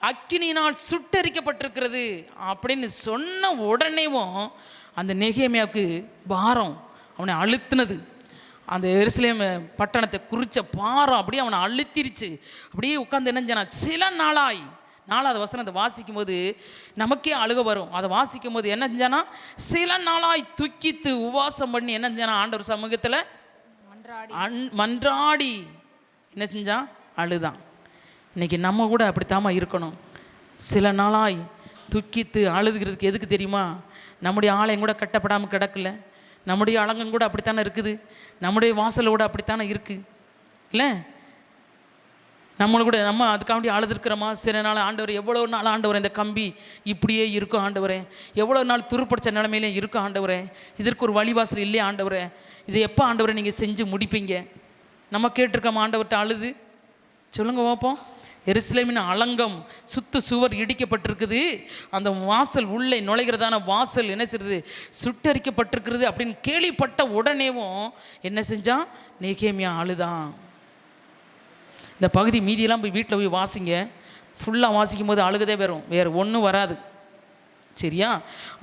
அக்கினியினால் சுட்டரிக்கப்பட்டிருக்கிறது அப்படின்னு சொன்ன உடனேவும் அந்த நெகேமியாவுக்கு பாரம் அவனை அழுத்தினது. அந்த எருசலேம் பட்டணத்தை குறித்த பாரம் அப்படியே அவனை அழுத்திருச்சு. அப்படியே உட்காந்து என்னஞ்சானா, சில நாளாய், 4வது வசனத்தை வாசிக்கும் போது நமக்கே அழுக வரும். அதை வாசிக்கும் போது என்ன செஞ்சானா, சில நாளாய் துக்கித்து உபவாசம் பண்ணி என்ன செஞ்சானா, ஆண்டவர் சமூகத்தில் மன்றாடி என்ன செஞ்சான்? அழுதான். இன்னைக்கு நம்ம கூட அப்படித்தாமா இருக்கணும். சில நாளாய் துக்கித்து அழுதுகிறதுக்கு எதுக்கு தெரியுமா? நம்முடைய ஆலயம் கூட கட்டப்படாமல் கிடக்கல, நம்முடைய அலங்கம் கூட அப்படித்தானே இருக்குது, நம்முடைய வாசல் கூட அப்படித்தானே இருக்குது இல்லை? நம்ம அதுக்காண்டி அழுதுருக்கிறோமா? சில நாள் ஆண்டவர், எவ்வளோ நாள் ஆண்டவரே இந்த கம்பி இப்படியே இருக்கும் ஆண்டவரே, எவ்வளோ நாள் துருப்பிடிச்ச நிலைமையிலே இருக்கும் ஆண்டவரே, இதற்கு ஒரு வழிவாசல் இல்லையே ஆண்டவரே, இதை எப்போ ஆண்டவரை நீங்கள் செஞ்சு முடிப்பீங்க? நம்ம கேட்டிருக்கோம் ஆண்டவர்கிட்ட அழுது? சொல்லுங்க பார்ப்போம். எருசலேமின் அலங்கம் சுவர் இடிக்கப்பட்டிருக்குது, அந்த வாசல் உள்ளே நுழைகிறதான வாசல் என்ன செய்யுது? சுட்டரிக்கப்பட்டிருக்கிறது அப்படின்னு கேள்விப்பட்ட உடனேவும் என்ன செஞ்சான்? நெகேமியா அழுதான். இந்த பகுதி மீதியெல்லாம் போய் வீட்டில் போய் வாசிங்க. ஃபுல்லாக வாசிக்கும் போது அழுகதே வரும், வேறு ஒன்றும் வராது. சரியா?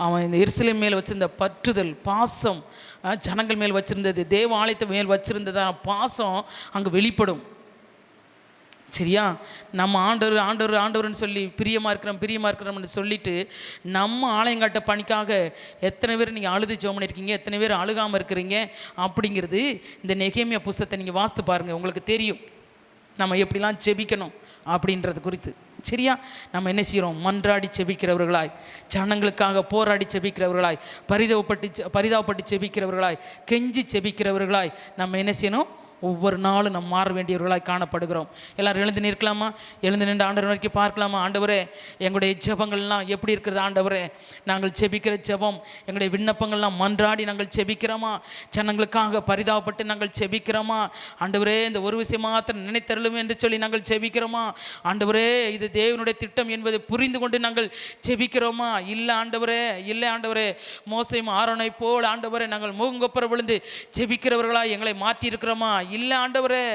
அவன் இந்த எருசலேம் மேல் வச்சிருந்த பற்றுதல், பாசம், ஜனங்கள் மேல் வச்சுருந்தது, தேவாலயத்தை மேல் வச்சுருந்ததான பாசம் அங்கே வெளிப்படும். சரியா? நம்ம ஆண்டவர்னு சொல்லி பிரியமாக இருக்கிறோம்னு சொல்லிட்டு நம்ம ஆலயங்காட்ட பணிக்காக எத்தனை பேர் நீங்கள் அழுது ஜெபம் பண்ணியிருக்கீங்க, எத்தனை பேர் அழுகாமல் இருக்கிறீங்க அப்படிங்கிறது இந்த நெகேமியா புஸ்தகத்தை நீங்கள் வாசித்து பாருங்கள், உங்களுக்கு தெரியும் நம்ம எப்படிலாம் ஜெபிக்கணும் அப்படின்றது குறித்து. சரியா? நம்ம என்ன செய்கிறோம்? மன்றாடி செபிக்கிறவர்களாய், ஜனங்களுக்காக போராடி செபிக்கிறவர்களாய், பரிதாபப்பட்டு செபிக்கிறவர்களாய், கெஞ்சி செபிக்கிறவர்களாய் நம்ம என்ன செய்யணும்? ஒவ்வொரு நாளும் நாம் மாற வேண்டியவர்களாய் காணப்படுகிறோம். எல்லாரும் எழுந்து நிற்கலாமா? எழுந்து நின்று ஆண்டவர் நோக்கி பார்க்கலாமா? ஆண்டவரே, எங்களுடைய ஜெபங்கள்லாம் எப்படி இருக்கிறது ஆண்டவரே? நாங்கள் செபிக்கிற ஜெபம், எங்களுடைய விண்ணப்பங்கள்லாம் மன்றாடி நாங்கள் செபிக்கிறோமா? ஜனங்களுக்காக பரிதாபப்பட்டு நாங்கள் செபிக்கிறோமா? ஆண்டவரே, இந்த ஒரு விஷயம் மாத்திரம் நினைத்தருளும் என்று சொல்லி நாங்கள் செபிக்கிறோமா? ஆண்டவரே, இது தேவனுடைய திட்டம் என்பதை புரிந்து கொண்டு நாங்கள் செபிக்கிறோமா? இல்லை ஆண்டவரே, இல்லை ஆண்டவரே. மோசேயும் ஆரோனை போல் ஆண்டவரே நாங்கள் முகங்கொப்பர விழுந்து செபிக்கிறவர்களாக எங்களை மாற்றி இருக்கிறோமா? இல்லை ஆண்டவரே,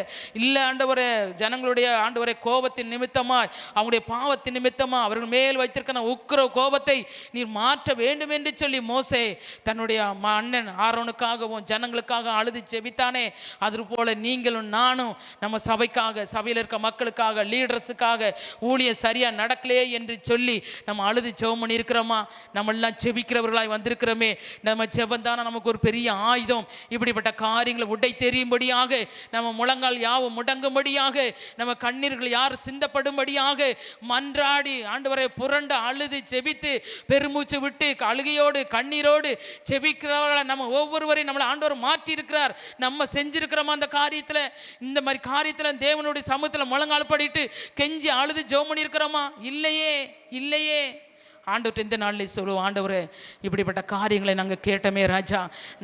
இல்லை ஆண்டவரே. ஜனங்களுடைய ஆண்டவரே கோபத்தின் நிமித்தமாய், அவங்களுடைய பாவத்தின் நிமித்தமாக அவர்கள் மேல் வைத்திருக்கிற உக்கிர கோபத்தை நீர் மாற்ற வேண்டும் என்று சொல்லி மோசே தன்னுடைய அண்ணன் ஆரோனுக்காகவும் ஜனங்களுக்காக அழுது செபித்தானே, அதுபோல நீங்களும் நானும் நம்ம சபைக்காக, சபையில் இருக்க மக்களுக்காக, லீடர்ஸுக்காக ஊழியம் சரியாக நடக்கலையே என்று சொல்லி நம்ம அழுது ஜெபம் பண்ணி இருக்கிறோமா? நம்ம எல்லாம் செபிக்கிறவர்களாய் வந்திருக்கிறோமே. நம்ம ஜெபந்தான நமக்கு ஒரு பெரிய ஆயுதம். இப்படிப்பட்ட காரியங்களை உடை தெரியும்படியாக, நம்ம முழங்கால் யாவும் முடங்கும்படியாக, நம்ம கண்ணீர்கள் யார் சிந்தப்படும்படியாக மன்றாடி ஆண்டவரை புரண்டு அழுது செபித்து பெருமூச்சு விட்டு அழுகையோடு கண்ணீரோடு செபிக்கிறவர்களை நம்ம ஒவ்வொருவரையும் நம்மளை ஆண்டவர் மாற்றி இருக்கிறார். நம்ம செஞ்சிருக்கிறோமா அந்த காரியத்தில்? இந்த மாதிரி காரியத்தில் தேவனுடைய சமூகத்தில் முழங்கால் படிட்டு கெஞ்சி அழுது ஜெபம் பண்ணியிருக்கிறோமா? இல்லையே, இல்லையே. ஆண்டவர்கிட்ட இந்த நாளில் சொல்லுவோம், ஆண்டவரே, இப்படிப்பட்ட காரியங்களை நாங்கள் கேட்டோமே ராஜா.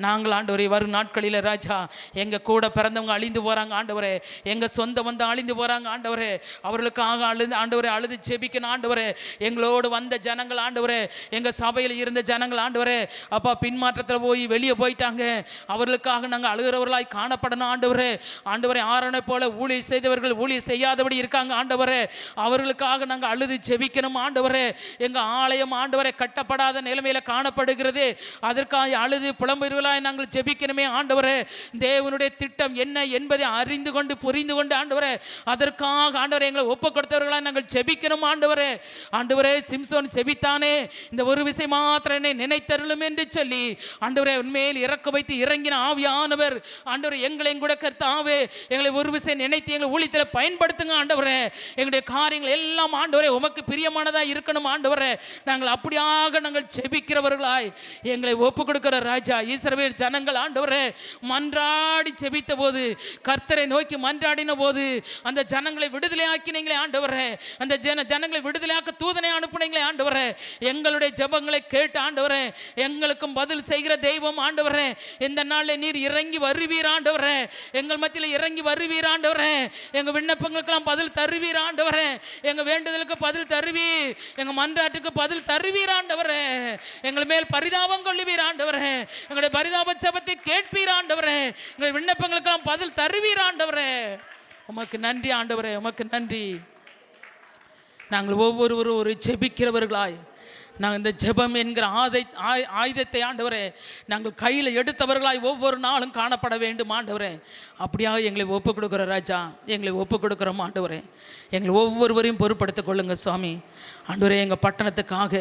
நாங்கள் ஆண்டவரே வரும் நாட்களில் ராஜா எங்கள் கூட பிறந்தவங்க அழிந்து போகிறாங்க ஆண்டவரே, எங்கள் சொந்த வந்து அழிந்து போகிறாங்க ஆண்டவரே. அவர்களுக்காக அழுது ஆண்டவரே அழுது செபிக்கணும் ஆண்டவரே. எங்களோடு வந்த ஜனங்கள் ஆண்டவரே, எங்கள் சபையில் இருந்த ஜனங்கள் ஆண்டவரே, அப்பா பின்மாற்றத்தில் போய் வெளியே போயிட்டாங்க. அவர்களுக்காக நாங்கள் அழுகிறவர்களாய் காணப்படணும் ஆண்டவரே. ஆண்டவரே, ஆரோனை போல ஊழியர் செய்தவர்கள் ஊழியர் செய்யாதபடி இருக்காங்க ஆண்டவரே. அவர்களுக்காக நாங்கள் அழுது செபிக்கணும் ஆண்டவரே. எங்கள் ஆலயம் ஆண்டவரை கட்டப்படாத நிலைமையில காணப்படுகிறது. அதற்காக அழுது புலம்பெயர்களாய் நாங்கள் ஜெபிக்கணுமே ஆண்டவரே. தேவனுடைய திட்டம் என்ன என்பதை அறிந்து கொண்டு புரிந்து கொண்டு ஆண்டவரே, அதற்காக ஆண்டவரை எங்களை ஒப்பு கொடுத்தவர்களாய் நாங்கள் ஜெபிக்கணும் ஆண்டவரே. ஆண்டவரே, சிம்சோன் செபித்தானே, இந்த ஒரு விஷயம் மாத்திரம் என்னை நினைத்தருளும் என்று சொல்லி ஆண்டவரே உண்மையில் இறக்க வைத்து இறங்கின ஆவியானவர் ஆண்டவரை எங்களையும் கூட கர்த்தாவே எங்களை ஒரு விஷயம் நினைத்து எங்களை ஊழியத்தில் பயன்படுத்துங்க ஆண்டவரே. எங்களுடைய காரியங்கள் எல்லாம் ஆண்டவரே உமக்கு பிரியமானதாக இருக்கணும் ஆண்டவரே. நாங்கள் அப்படியாக நாங்கள் செபிக்கிறவர்களாய் எங்களை ஒப்பு கொடுக்கிற ராஜா. இஸ்ரவேல் ஜனங்கள் ஆண்டவரே மன்றாடி செபித்த போது, கர்த்தரை நோக்கி மன்றாடின போது அந்த ஜனங்களை விடுதலை ஆக்கினீங்களே ஆண்டவரே. அந்த ஜனங்களை விடுதலையாக்க தூதனை அனுப்புனீங்களே ஆண்டவரே. எங்களுடைய ஜெபங்களை கேட்டு ஆண்டவரே எங்களுக்கும் பதில் செய்கிற தெய்வம் ஆண்டவரே. இந்த நாளில் நீர் இறங்கி வருவீர் ஆண்டவரே. எங்கள் மத்தியில் இறங்கி வருவீர் ஆண்டவரே. எங்கள் விண்ணப்பங்களுக்கெல்லாம் பதில் தருவீர் ஆண்டவரே. எங்கள் வேண்டுதலுக்கு பதில் தருவீர். எங்கள் மன்றாட்டுக்கு பதில் தருவீர் ஆண்டவரே. எங்கள் மேல் பரிதாபம் கொள்ளுவீர் ஆண்டவரே. எங்களுடைய பரிதாப ஜெபத்தை கேட்பீர் ஆண்டவரே. எங்கள் விண்ணப்பங்களுக்கெல்லாம் பதில் தருவீர் ஆண்டவரே. உமக்கு நன்றி ஆண்டவரே, உமக்கு நன்றி. நாங்கள் ஒவ்வொருவரும் ஒரு ஜெபிக்கிறவர்களாய் நாங்கள் இந்த ஜெபம் என்கிற ஆயுதத்தை ஆண்டவரே நாங்கள் கையில் எடுத்தவர்களாய் ஒவ்வொரு நாளும் காணப்பட வேண்டும் ஆண்டவரே. அப்படியாக எங்களை ஒப்பு கொடுக்குற ராஜா, எங்களை ஒப்பு கொடுக்குறோம் ஆண்டவரே. எங்களை ஒவ்வொருவரையும் பொறுப்படுத்திக் கொள்ளுங்க சுவாமி. ஆண்டவரே, எங்கள் பட்டணத்துக்காக,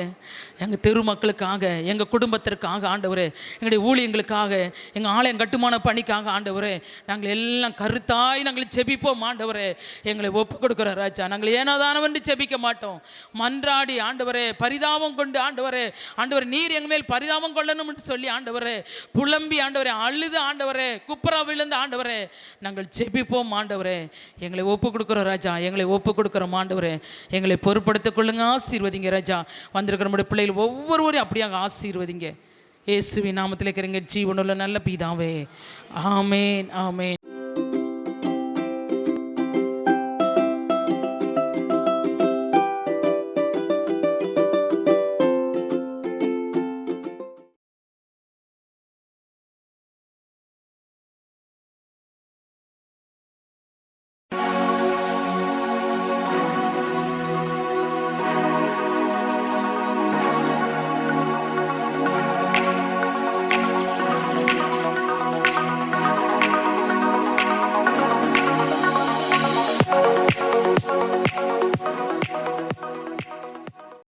எங்கள் தெரு மக்களுக்காக, எங்கள் குடும்பத்திற்காக ஆண்டவரே, எங்களுடைய ஊழியங்களுக்காக, எங்கள் ஆலயம் கட்டுமான பணிக்காக ஆண்டவரே நாங்கள் எல்லாம் கருத்தாய் நாங்கள் செபிப்போம் ஆண்டவரே. எங்களை ஒப்பு கொடுக்குற ராஜா. நாங்கள் ஏனோதானவென்று செபிக்க மாட்டோம். மன்றாடி ஆண்டவரே பரிதாபம் கொண்டு ஆண்டவரே, ஆண்டவரே நீர் எங்கள் மேல் பரிதாபம் கொள்ளணும் என்று சொல்லி ஆண்டவரே புலம்பி ஆண்டவரே அழுது ஆண்டவரே குப்புறா விழுந்து ஆண்டவரே நாங்கள் செபிப்போம் ஆண்டவரே. எங்களை ஒப்பு கொடுக்குறோம் ராஜா, எங்களை ஒப்பு கொடுக்குறோம் ஆண்டவரே. எங்களை பொறுப்படுத்திக் கொள்ளுங்க, ஆசீர்வதிங்க ராஜா. வந்திருக்கிற நம்முடைய பிள்ளைகள் ஒவ்வொருவரையும் அப்படியாக ஆசீர்வதிங்க. இயேசுவின் நாமத்தில் இருக்கிறங்க ஜீவனுள்ள நல்ல பிதாவே. ஆமேன், ஆமேன்.